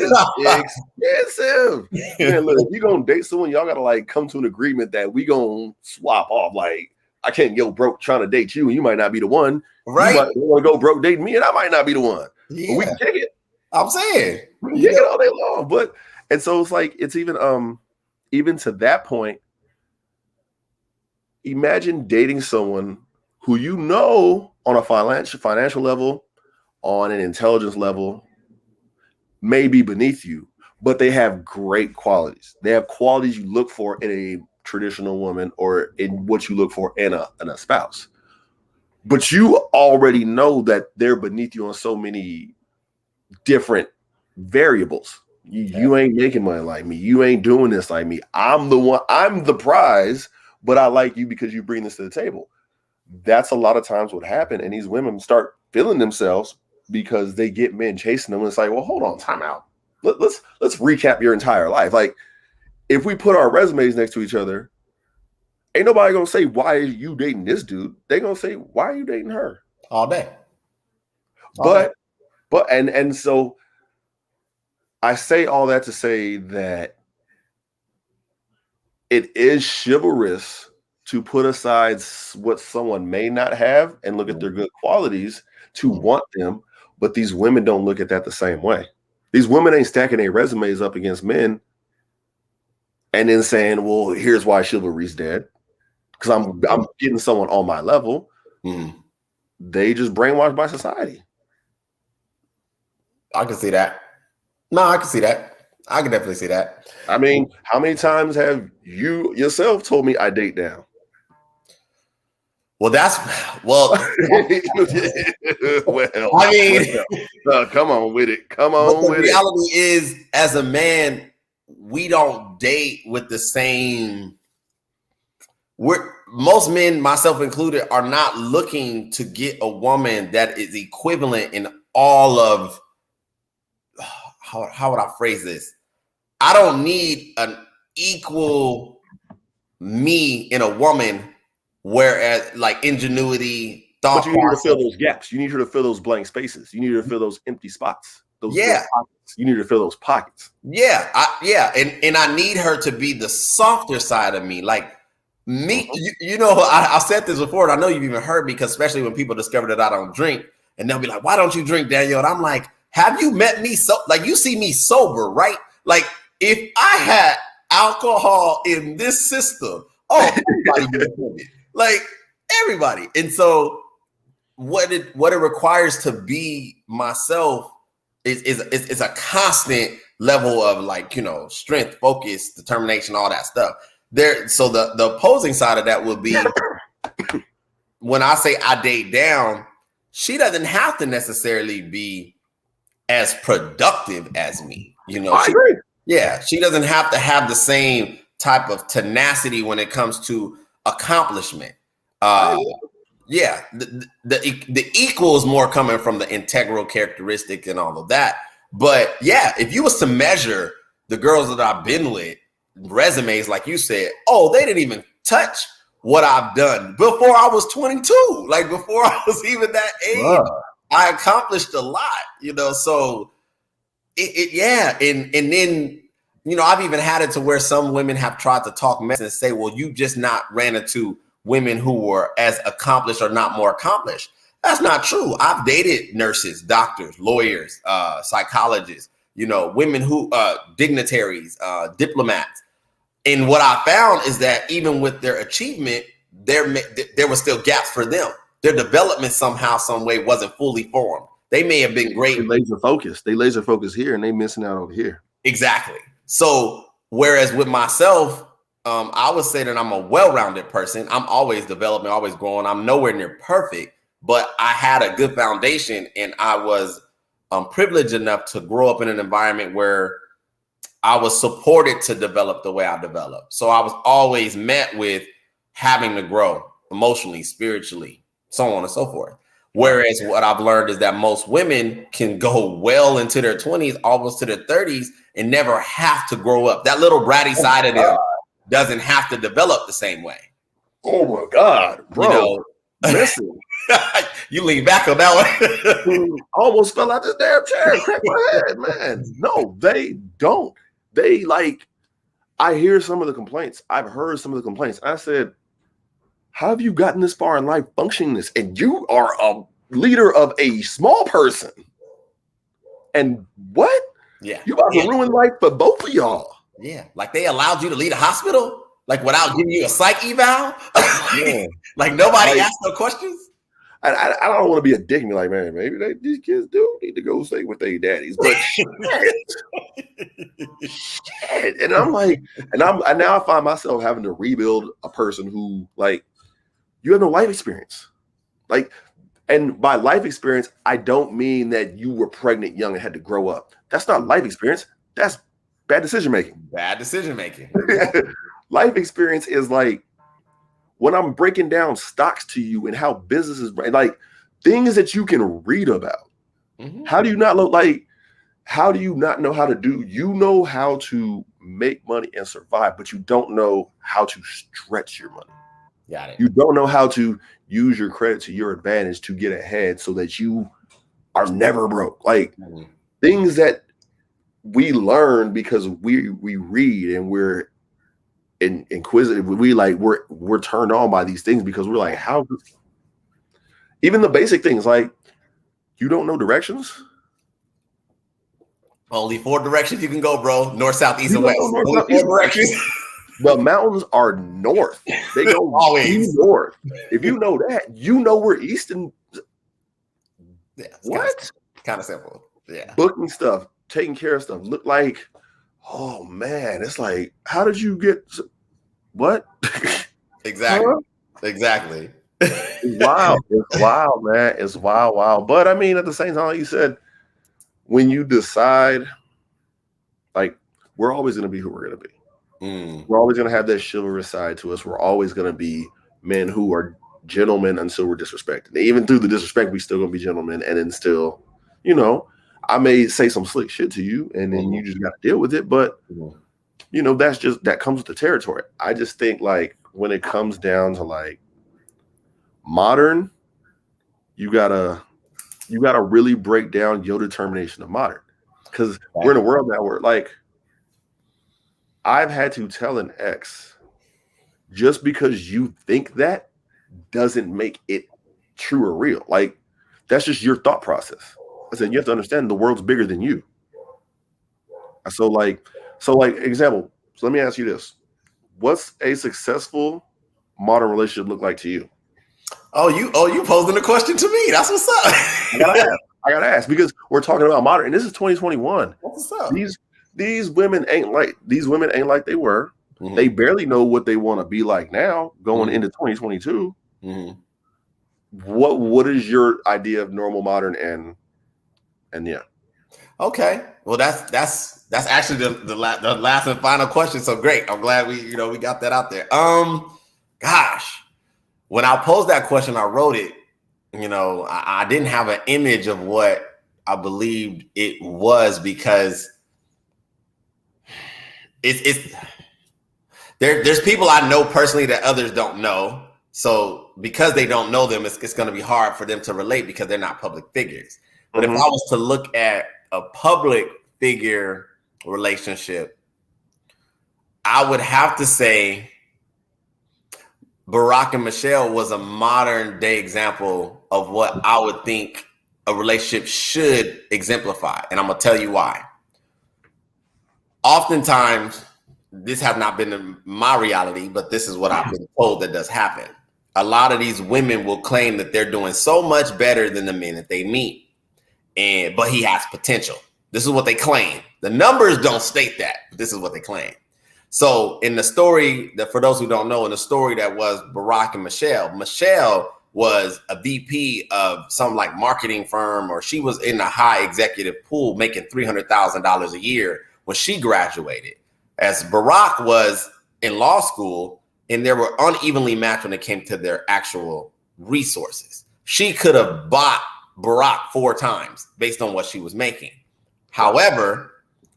Speaker 2: expensive. Man, look, if you're gonna date someone, y'all gotta like come to an agreement that we gonna swap off. Like, I can't go broke trying to date you, and you might not be the one.
Speaker 1: Right?
Speaker 2: You might want to go broke dating me, and I might not be the one.
Speaker 1: Yeah.
Speaker 2: But we can kick it.
Speaker 1: I'm saying
Speaker 2: we can kick it all day long. But and so it's like it's even to that point. Imagine dating someone who you know on a financial level, on an intelligence level, may be beneath you, but they have great qualities. They have qualities you look for in a traditional woman or in what you look for in a spouse. But you already know that they're beneath you on so many different variables. You ain't making money like me. You ain't doing this like me. I'm the one. I'm the prize, but I like you because you bring this to the table. That's a lot of times what happened. And these women start feeling themselves because they get men chasing them. And it's like, well, hold on, time out. Let's recap your entire life. Like, if we put our resumes next to each other, ain't nobody gonna say, why are you dating this dude? They gonna say, why are you dating her?
Speaker 1: All day.
Speaker 2: But so I say all that to say that it is chivalrous to put aside what someone may not have and look at their good qualities to want them. But these women don't look at that the same way. These women ain't stacking their resumes up against men and then saying, well, here's why chivalry's dead. Because I'm getting someone on my level. They just brainwashed by society.
Speaker 1: I can see that. No, I can see that. I can definitely see that.
Speaker 2: I mean, how many times have you yourself told me I date down?
Speaker 1: Well, well, I mean,
Speaker 2: come on with it. Come on with it.
Speaker 1: The reality is, as a man, we don't date with the same. Most men, myself included, are not looking to get a woman that is equivalent in all of. How would I phrase this? I don't need an equal me in a woman, whereas like ingenuity, thought.
Speaker 2: But you need her to fill those gaps. You need her to fill those blank spaces. You need her to fill those empty spots. Those pockets. You need to fill those pockets.
Speaker 1: Yeah, and I need her to be the softer side of me, like me. You know, I said this before, and I know you've even heard me, because especially when people discover that I don't drink, and they'll be like, "Why don't you drink, Daniel?" And I'm like, have you met me? So, like, you see me sober, right? Like, if I had alcohol in this system, everybody like everybody. And so, what it requires to be myself is a constant level of, like, you know, strength, focus, determination, all that stuff. So the opposing side of that would be when I say I date down, she doesn't have to necessarily be as productive as me. You know,
Speaker 2: I agree.
Speaker 1: Yeah, she doesn't have to have the same type of tenacity when it comes to accomplishment. Yeah, the equal is more coming from the integral characteristic and all of that. But yeah, if you was to measure the girls that I've been with, resumes, like you said, oh, they didn't even touch what I've done before I was 22. Like before I was even that age, I accomplished a lot, you know. So yeah, and then, you know, I've even had it to where some women have tried to talk mess and say, well, you just not ran into women who were as accomplished or not more accomplished. That's not true. I've dated nurses, doctors, lawyers, psychologists, you know, women who dignitaries, diplomats. And what I found is that even with their achievement, there were still gaps for them. Their development somehow, some way wasn't fully formed. They may have been great.
Speaker 2: They laser focus here, and they missing out over here.
Speaker 1: Exactly. So whereas with myself, I would say that I'm a well-rounded person. I'm always developing, always growing. I'm nowhere near perfect, but I had a good foundation, and I was privileged enough to grow up in an environment where I was supported to develop the way I developed. So I was always met with having to grow emotionally, spiritually, so on and so forth. Whereas what I've learned is that most women can go well into their 20s, almost to their 30s, and never have to grow up. That little bratty side of them doesn't have to develop the same way.
Speaker 2: Oh my God, bro.
Speaker 1: You know,
Speaker 2: listen.
Speaker 1: You lean back on that one.
Speaker 2: I almost fell out this damn chair, cracked my head, man. No, they don't. They like, I hear some of the complaints. I've heard some of the complaints. I said, how have you gotten this far in life functioning this? And you are a leader of a small person. And what?
Speaker 1: Yeah.
Speaker 2: You about to ruin life for both of y'all.
Speaker 1: Yeah. Like they allowed you to lead a hospital? Like without giving you a psych eval? Yeah. Like nobody asked no questions?
Speaker 2: I don't want to be a dick and be like, man, maybe these kids do need to go stay with their daddies. But shit. And I'm like, and now I find myself having to rebuild a person who, like, you have no life experience. Like, and by life experience, I don't mean that you were pregnant young and had to grow up. That's not life experience. That's bad decision making.
Speaker 1: Bad decision making.
Speaker 2: Life experience is like when I'm breaking down stocks to you and how business is, like things that you can read about. Mm-hmm. How do you not look like? How do you not know how to do? You know how to make money and survive, but you don't know how to stretch your money.
Speaker 1: Got it.
Speaker 2: You don't know how to use your credit to your advantage to get ahead so that you are never broke. Like things that we learn because we read and we're inquisitive. We're turned on by these things because we're like, how? Even the basic things, like you don't know directions.
Speaker 1: Only 4 directions you can go, bro. North, south, east, and west. Only 4 directions.
Speaker 2: The mountains are north. They go always north. If you know that, you know where east and what?
Speaker 1: Kind of simple. Yeah.
Speaker 2: Booking stuff, taking care of stuff. Look like, oh man, it's like, how did you get what?
Speaker 1: Exactly. Huh? Exactly.
Speaker 2: It's wild. It's wild, man. It's wild. But I mean, at the same time, like you said, when you decide, like, we're always going to be who we're going to be. We're always going to have that chivalrous side to us. We're always going to be men who are gentlemen until we're disrespected. And even through the disrespect, we still going to be gentlemen. And then still, you know, I may say some slick shit to you and then you just got to deal with it. But, you know, that comes with the territory. I just think, like, when it comes down to, like, modern, you gotta really break down your determination of modern. Because we're in a world now where, like, I've had to tell an ex, just because you think that doesn't make it true or real. Like, that's just your thought process. I said, you have to understand the world's bigger than you. So example, so let me ask you this. What's a successful modern relationship look like to you?
Speaker 1: Oh, you posing the question to me. That's what's up.
Speaker 2: I gotta ask because we're talking about modern, and this is 2021.
Speaker 1: What's up?
Speaker 2: These women ain't like they were. Mm-hmm. They barely know what they want to be like now going into 2022. Mm-hmm. what is your idea of normal, modern, and yeah.
Speaker 1: Okay. Well, that's actually the last and final question. So great. I'm glad we got that out there. Gosh, when I posed that question, I wrote it. I didn't have an image of what I believed it was, because it's there's people I know personally that others don't know. So because they don't know them, it's going to be hard for them to relate because they're not public figures. But if I was to look at a public figure relationship, I would have to say Barack and Michelle was a modern day example of what I would think a relationship should exemplify. And I'm going to tell you why. Oftentimes, this has not been my reality, but this is what I've been told that does happen. A lot of these women will claim that they're doing so much better than the men that they meet, but he has potential. This is what they claim. The numbers don't state that, but this is what they claim. So in the story, that for those who don't know, in the story that was Barack and Michelle was a VP of some like marketing firm, or she was in a high executive pool making $300,000 a year when she graduated. As Barack was in law school, and they were unevenly matched when it came to their actual resources. She could have bought Barack 4 times based on what she was making. However,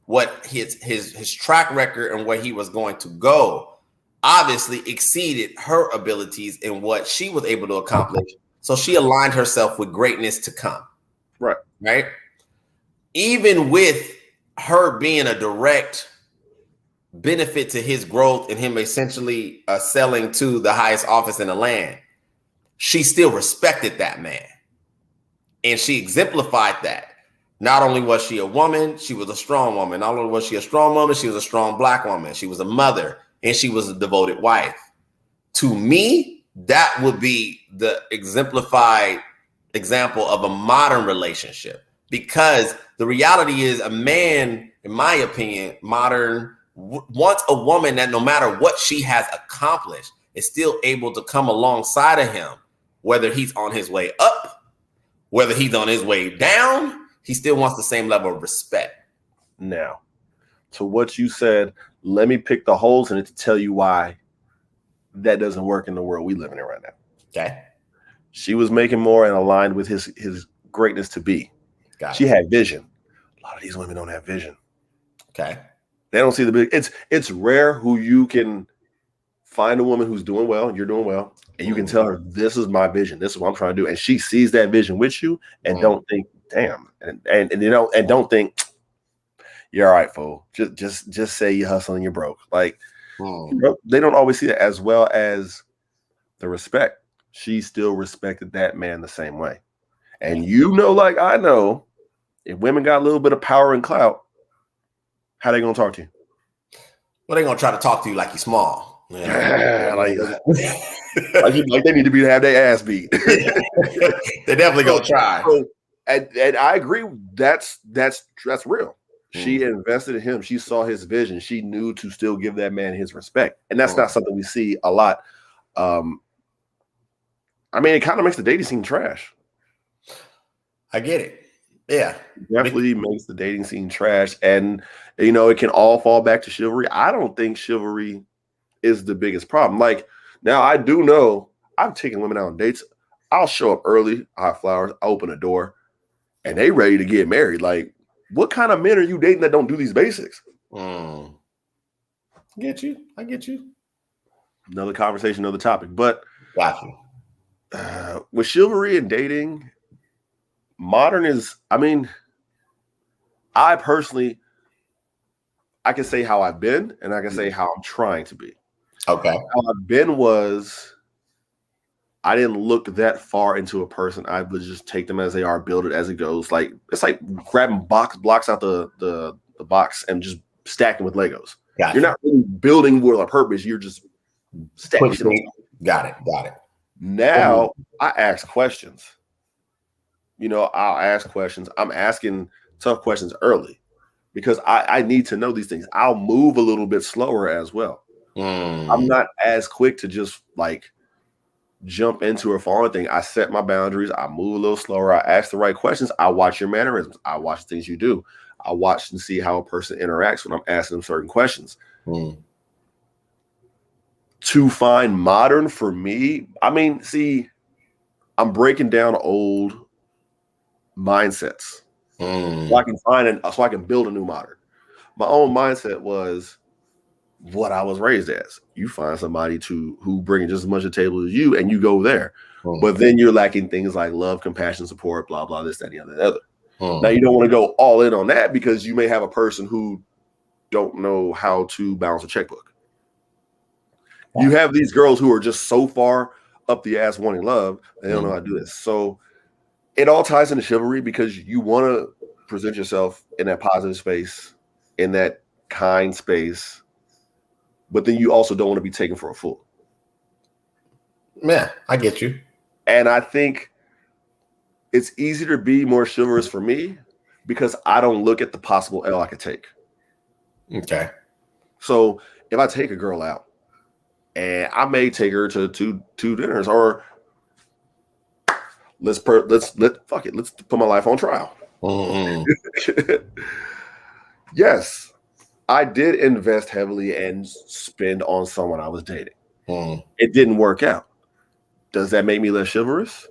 Speaker 1: what his track record and where he was going to go obviously exceeded her abilities in what she was able to accomplish. So she aligned herself with greatness to come. Right. Even with her being a direct benefit to his growth and him essentially selling to the highest office in the land, she still respected that man. And she exemplified that. Not only was she a woman, she was a strong woman. Not only was she a strong woman, she was a strong Black woman. She was a mother, and she was a devoted wife. To me, that would be the exemplified example of a modern relationship, because the reality is a man, in my opinion, modern, wants a woman that no matter what she has accomplished is still able to come alongside of him, whether he's on his way up, whether he's on his way down, he still wants the same level of respect.
Speaker 2: Now, to what you said, let me pick the holes in it to tell you why that doesn't work in the world we live in right now.
Speaker 1: Okay.
Speaker 2: She was making more and aligned with his greatness to be. She had vision. A lot of these women don't have vision.
Speaker 1: Okay.
Speaker 2: They don't see the big. It's rare who you can find a woman who's doing well, you're doing well, and you can tell her, this is my vision, this is what I'm trying to do, and she sees that vision with you and don't think, damn, and don't think you're all right, fool. Just say you're hustling, you're broke. Like they don't always see that, as well as the respect. She still respected that man the same way. And like I know, if women got a little bit of power and clout, how they gonna talk to you?
Speaker 1: Well, they're gonna try to talk to you like you're small.
Speaker 2: Yeah, like they need to have their ass beat.
Speaker 1: They definitely gonna try.
Speaker 2: And I agree. That's real. She invested in him. She saw his vision. She knew to still give that man his respect, and that's not something we see a lot. I mean, it kind of makes the dating scene trash.
Speaker 1: I get it. Yeah,
Speaker 2: definitely makes the dating scene trash, and it can all fall back to chivalry. I don't think chivalry is the biggest problem. Like, now I do know I've taken women out on dates. I'll show up early, I have flowers, I open a door, and they ready to get married. Like, what kind of men are you dating that don't do these basics?
Speaker 1: I get you.
Speaker 2: Another conversation, another topic. But
Speaker 1: gotcha.
Speaker 2: With chivalry and dating, modern is, I mean, I personally, I can say how I've been, and I can say how I'm trying to be.
Speaker 1: Okay.
Speaker 2: How I've been was, I didn't look that far into a person. I would just take them as they are, build it as it goes. Like, it's like grabbing blocks out the box and just stacking with Legos.
Speaker 1: Gotcha.
Speaker 2: You're not really building with a purpose. You're just stacking.
Speaker 1: Got it.
Speaker 2: Now I ask questions. I'll ask questions. I'm asking tough questions early because I need to know these things. I'll move a little bit slower as well. I'm not as quick to just like jump into or fall thing. I set my boundaries. I move a little slower. I ask the right questions. I watch your mannerisms. I watch the things you do. I watch and see how a person interacts when I'm asking them certain questions. To find modern for me, I mean, see, I'm breaking down old mindsets so I can so I can build a new modern. My own mindset was what I was raised as. You find somebody who brings just as much to the table as you, and you go there. But then you're lacking things like love, compassion, support, blah, blah, this, that, and the other. Now you don't want to go all in on that because you may have a person who don't know how to balance a checkbook. You have these girls who are just so far up the ass wanting love, they don't know how to do this. So it all ties into chivalry because you want to present yourself in that positive space, in that kind space, but then you also don't want to be taken for a fool.
Speaker 1: Yeah, I get you.
Speaker 2: And I think it's easier to be more chivalrous for me because I don't look at the possible L I could take.
Speaker 1: Okay.
Speaker 2: So if I take a girl out and I may take her to two dinners, or let's put my life on trial. Yes, I did invest heavily and spend on someone I was dating. It didn't work out. Does that make me less chivalrous?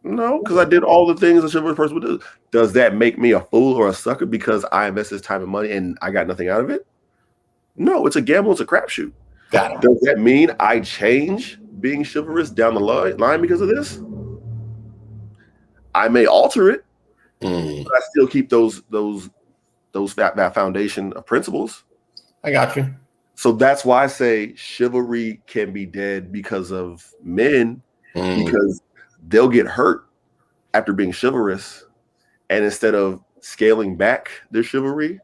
Speaker 2: No, because I did all the things a chivalrous person would do. Does that make me a fool or a sucker because I invested time and money and I got nothing out of it? No, it's a gamble. It's a crapshoot. Does that mean I change being chivalrous down the line because of this? I may alter it, but I still keep those that foundation of principles.
Speaker 1: I got you.
Speaker 2: So that's why I say chivalry can be dead because of men, because they'll get hurt after being chivalrous, and instead of scaling back their chivalry,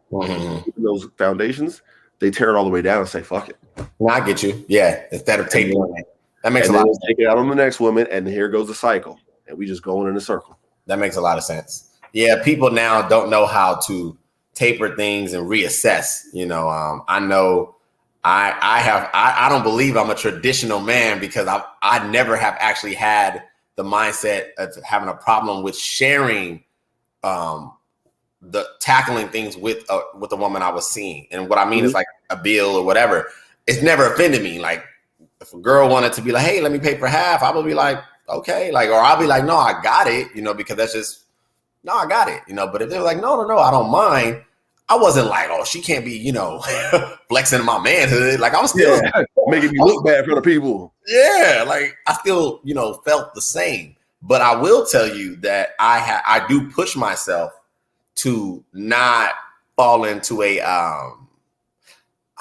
Speaker 2: those foundations, they tear it all the way down and say, fuck it.
Speaker 1: No, I get you. Yeah. Instead of taking it. That makes a lot of sense.
Speaker 2: Take it out on the next woman, and here goes the cycle. And we just going in a circle.
Speaker 1: That makes a lot of sense. Yeah, people now don't know how to taper things and reassess. You know, I know I don't believe I'm a traditional man because I never have actually had the mindset of having a problem with sharing the tackling things with the woman I was seeing. And what I mean is like a bill or whatever. It's never offended me. Like if a girl wanted to be like, hey, let me pay for half, I would be like, okay. Like, or I'll be like, no, I got it, you know, because that's just, no, I got it, you know. But if they're like, no, I don't mind. I wasn't like, oh, she can't be, you know, flexing my manhood. Like I'm still
Speaker 2: making me look bad for the people.
Speaker 1: Yeah. Like I still, you know, felt the same. But I will tell you that I do push myself to not fall into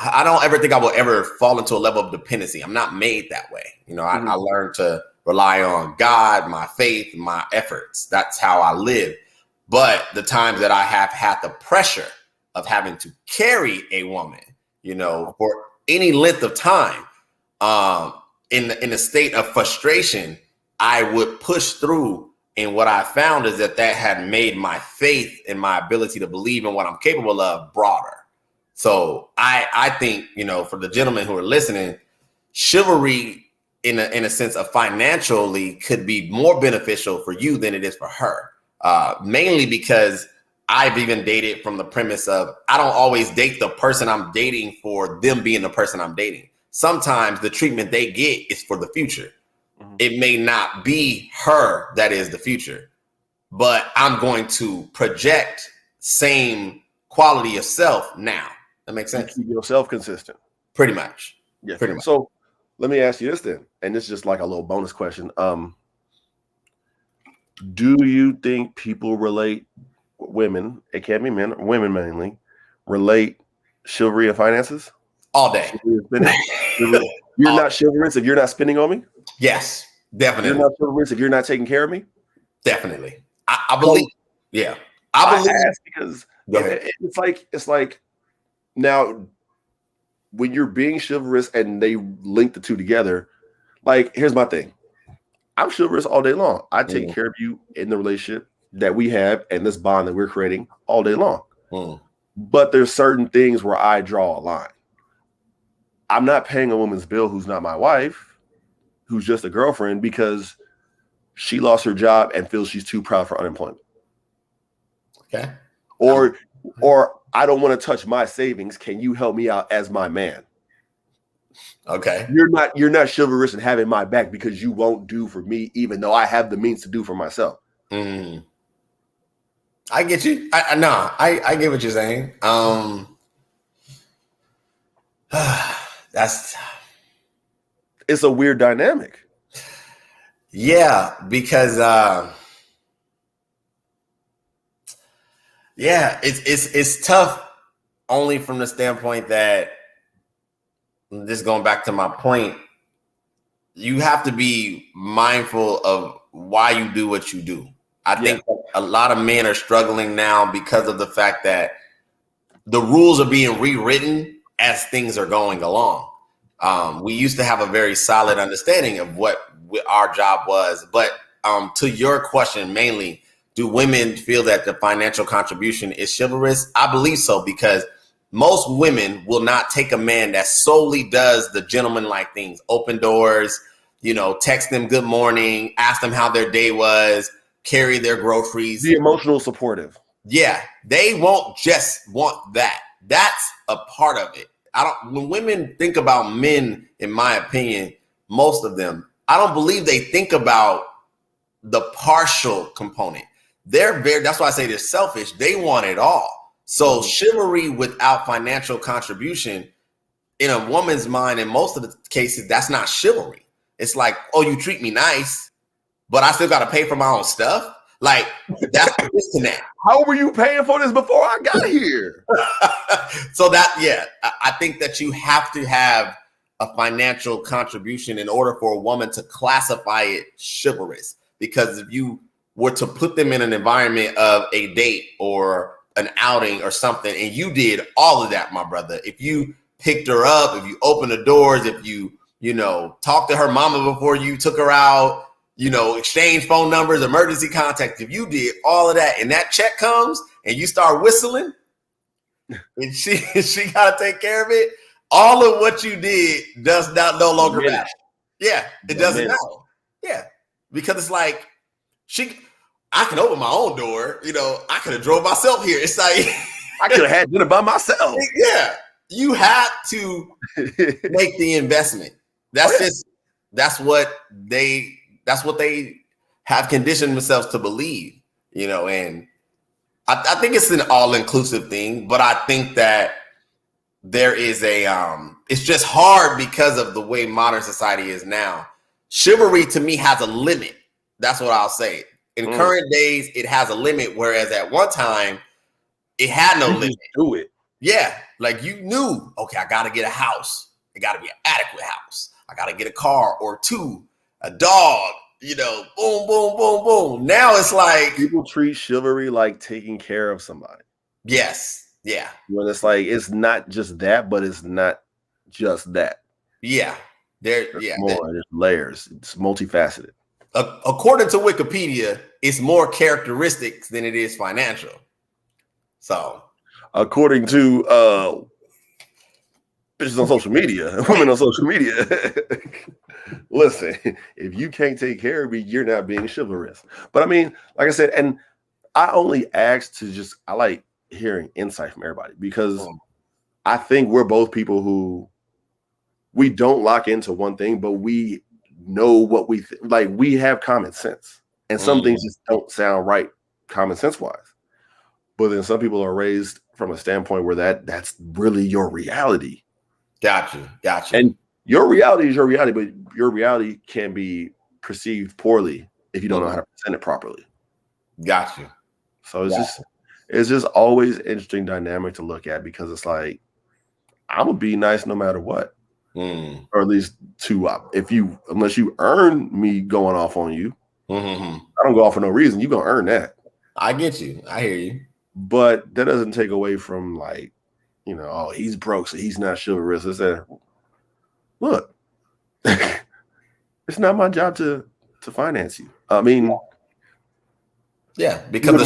Speaker 1: I don't ever think I will ever fall into a level of dependency. I'm not made that way. You know, I learned to rely on God, my faith, my efforts. That's how I live. But the times that I have had the pressure of having to carry a woman, you know, for any length of time, in a state of frustration, I would push through. And what I found is that had made my faith and my ability to believe in what I'm capable of broader. So I think, you know, for the gentlemen who are listening, chivalry in a sense of financially could be more beneficial for you than it is for her. Mainly because I've even dated from the premise of I don't always date the person I'm dating for them being the person I'm dating. Sometimes the treatment they get is for the future. It may not be her that is the future, but I'm going to project same quality of self now. That makes sense.
Speaker 2: Keep yourself consistent.
Speaker 1: Pretty much.
Speaker 2: Yeah.
Speaker 1: Pretty much.
Speaker 2: So let me ask you this then, and this is just like a little bonus question. Do you think people relate women, it can be men, women mainly, relate chivalry and finances?
Speaker 1: All day.
Speaker 2: You're not chivalrous if you're not spending on me?
Speaker 1: Yes, definitely.
Speaker 2: You're not chivalrous if you're not taking care of me?
Speaker 1: Definitely. I believe. Yeah. I believe.
Speaker 2: Because it's like now when you're being chivalrous and they link the two together, like here's my thing. I'm chivalrous all day long. I take care of you in the relationship that we have and this bond that we're creating all day long. But there's certain things where I draw a line. I'm not paying a woman's bill who's not my wife. who's just a girlfriend because she lost her job and feels she's too proud for unemployment.
Speaker 1: Okay.
Speaker 2: Or I don't want to touch my savings. Can you help me out as my man?
Speaker 1: Okay.
Speaker 2: You're not chivalrous and having my back because you won't do for me, even though I have the means to do for myself.
Speaker 1: Mm. I get you. I get what you're saying.
Speaker 2: It's a weird dynamic.
Speaker 1: Yeah, because it's tough only from the standpoint that, this going back to my point, you have to be mindful of why you do what you do. I think a lot of men are struggling now because of the fact that the rules are being rewritten as things are going along. We used to have a very solid understanding of what our job was. But to your question, mainly, do women feel that the financial contribution is chivalrous? I believe so, because most women will not take a man that solely does the gentleman-like things, open doors, text them good morning, ask them how their day was, carry their groceries.
Speaker 2: Be emotional supportive.
Speaker 1: Yeah, they won't just want that. That's a part of it. When women think about men, in my opinion, most of them, I don't believe they think about the partial component. That's why I say they're selfish. They want it all. So chivalry without financial contribution, in a woman's mind, in most of the cases, that's not chivalry. It's like, oh, you treat me nice, but I still got to pay for my own stuff. Like, that's the disconnect.
Speaker 2: How were you paying for this before I got here?
Speaker 1: So I think that you have to have a financial contribution in order for a woman to classify it chivalrous. Because if you were to put them in an environment of a date or an outing or something, and you did all of that, my brother, if you picked her up, if you opened the doors, if you talked to her mama before you took her out, exchange phone numbers, emergency contact. If you did all of that and that check comes and you start whistling and she got to take care of it, all of what you did does not no longer matter. Yeah, it doesn't matter. Yeah, because it's like I can open my own door. I could have drove myself here. It's like
Speaker 2: I could have had dinner by myself.
Speaker 1: Yeah, you have to make the investment. That's what they have conditioned themselves to believe, and I think it's an all-inclusive thing, but I think that there is it's just hard because of the way modern society is now. Chivalry to me has a limit. That's what I'll say. In current days, it has a limit, whereas at one time, it had no limit.
Speaker 2: Do it.
Speaker 1: Yeah, like you knew, okay, I got to get a house. It got to be an adequate house. I got to get a car or two, a dog, boom, boom, boom, boom. Now it's like
Speaker 2: people treat chivalry like taking care of somebody.
Speaker 1: Yes. Yeah.
Speaker 2: When it's like, it's not just that, but it's not just that.
Speaker 1: Yeah. There's
Speaker 2: layers. It's multifaceted.
Speaker 1: According to Wikipedia, it's more characteristics than it is financial. So
Speaker 2: according to bitches on social media, women on social media, listen, if you can't take care of me, you're not being chivalrous. But I mean, like I said, and I only asked I like hearing insight from everybody, because I think we're both people who we don't lock into one thing, but we know what we like. We have common sense, and some things just don't sound right common sense wise. But then some people are raised from a standpoint where that's really your reality.
Speaker 1: Gotcha.
Speaker 2: And your reality is your reality, but your reality can be perceived poorly if you don't know how to present it properly.
Speaker 1: Gotcha.
Speaker 2: So it's just always interesting dynamic to look at, because it's like, I'm gonna be nice no matter what, or at least unless you earn me going off on you. I don't go off for no reason. You're gonna earn that.
Speaker 1: I get you. I hear you.
Speaker 2: But that doesn't take away from, like, oh, he's broke, so he's not chivalrous. It's that, look, it's not my job to finance you. I mean,
Speaker 1: yeah, because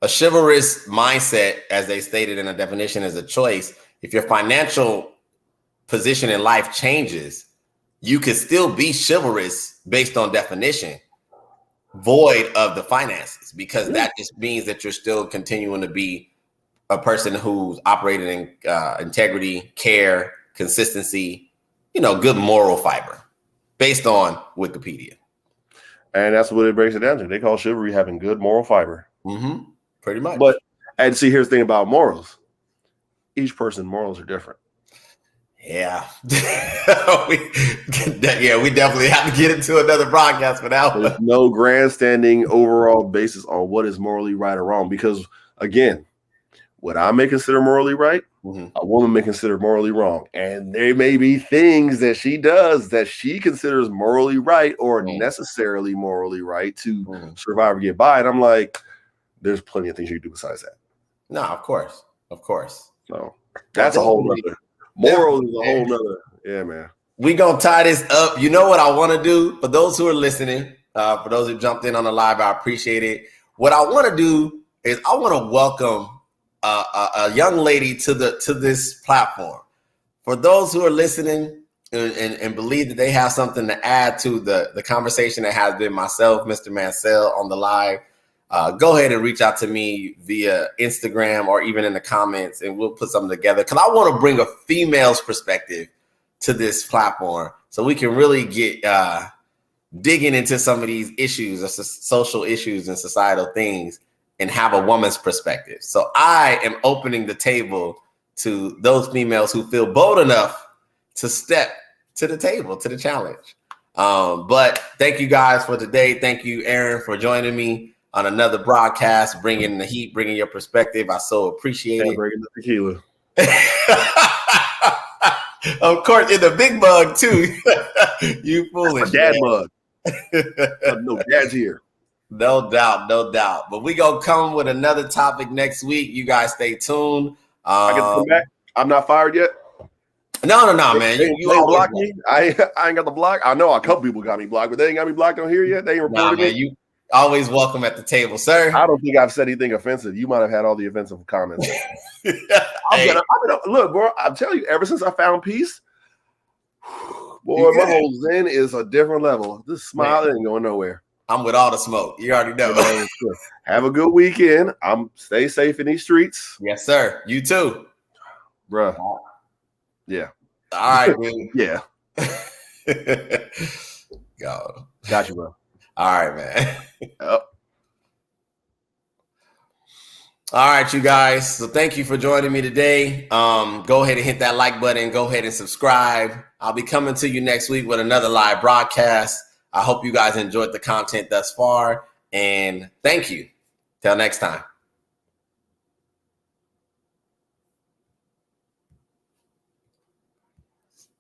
Speaker 1: a chivalrous mindset, as they stated in a definition, is a choice. If your financial position in life changes, you could still be chivalrous based on definition, void of the finances, because that just means that you're still continuing to be a person who's operating in integrity, care, consistency, good moral fiber based on Wikipedia.
Speaker 2: And that's what it breaks it down to. They call chivalry having good moral fiber.
Speaker 1: Mm-hmm. Pretty much.
Speaker 2: And see, here's the thing about morals. Each person's morals are different.
Speaker 1: Yeah. we definitely have to get into another broadcast for that one.
Speaker 2: There's no grandstanding overall basis on what is morally right or wrong. Because, again, what I may consider morally right, a woman may consider morally wrong. And there may be things that she does that she considers morally right or necessarily morally right to survive or get by. And I'm like, there's plenty of things you can do besides that.
Speaker 1: No, of course.
Speaker 2: So that's a whole nother. Morals is a whole nother. Yeah, man.
Speaker 1: We gonna tie this up. You know what I want to do for those who are listening, for those who jumped in on the live, I appreciate it. What I want to do is I want to welcome a young lady to this platform. For those who are listening and believe that they have something to add to the conversation that has been myself, Mr. Mansell, on the live, go ahead and reach out to me via Instagram or even in the comments, and we'll put something together. Because I want to bring a female's perspective to this platform so we can really get digging into some of these issues, or social issues and societal things, and have a woman's perspective. So I am opening the table to those females who feel bold enough to step to the table, to the challenge. But thank you guys for today. Thank you, Aaron, for joining me on another broadcast, bringing the heat, bringing your perspective. I so appreciate it.
Speaker 2: Bringing the tequila.
Speaker 1: Of course, in the big mug too. You foolish.
Speaker 2: Dad mug. No, dad's here.
Speaker 1: No doubt. But we gonna come with another topic next week. You guys stay tuned.
Speaker 2: I get to come back. I'm not fired yet.
Speaker 1: No, man. You
Speaker 2: ain't blocked me. I ain't got the block. I know a couple people got me blocked, but they ain't got me blocked on here yet. They ain't reported me.
Speaker 1: You always welcome at the table, sir.
Speaker 2: I don't think I've said anything offensive. You might have had all the offensive comments. Look, bro, I'm telling you, ever since I found peace, boy, my whole zen is a different level. This smile ain't going nowhere.
Speaker 1: I'm with all the smoke. You already know.
Speaker 2: Have a good weekend. Stay safe in these streets.
Speaker 1: Yes, sir. You too.
Speaker 2: Bruh. Yeah.
Speaker 1: All right, dude.
Speaker 2: Yeah.
Speaker 1: Go.
Speaker 2: Got you, bro.
Speaker 1: All right, man.
Speaker 2: Yep.
Speaker 1: All right, you guys. So thank you for joining me today. Go ahead and hit that like button. Go ahead and subscribe. I'll be coming to you next week with another live broadcast. I hope you guys enjoyed the content thus far. And thank you. Till next time.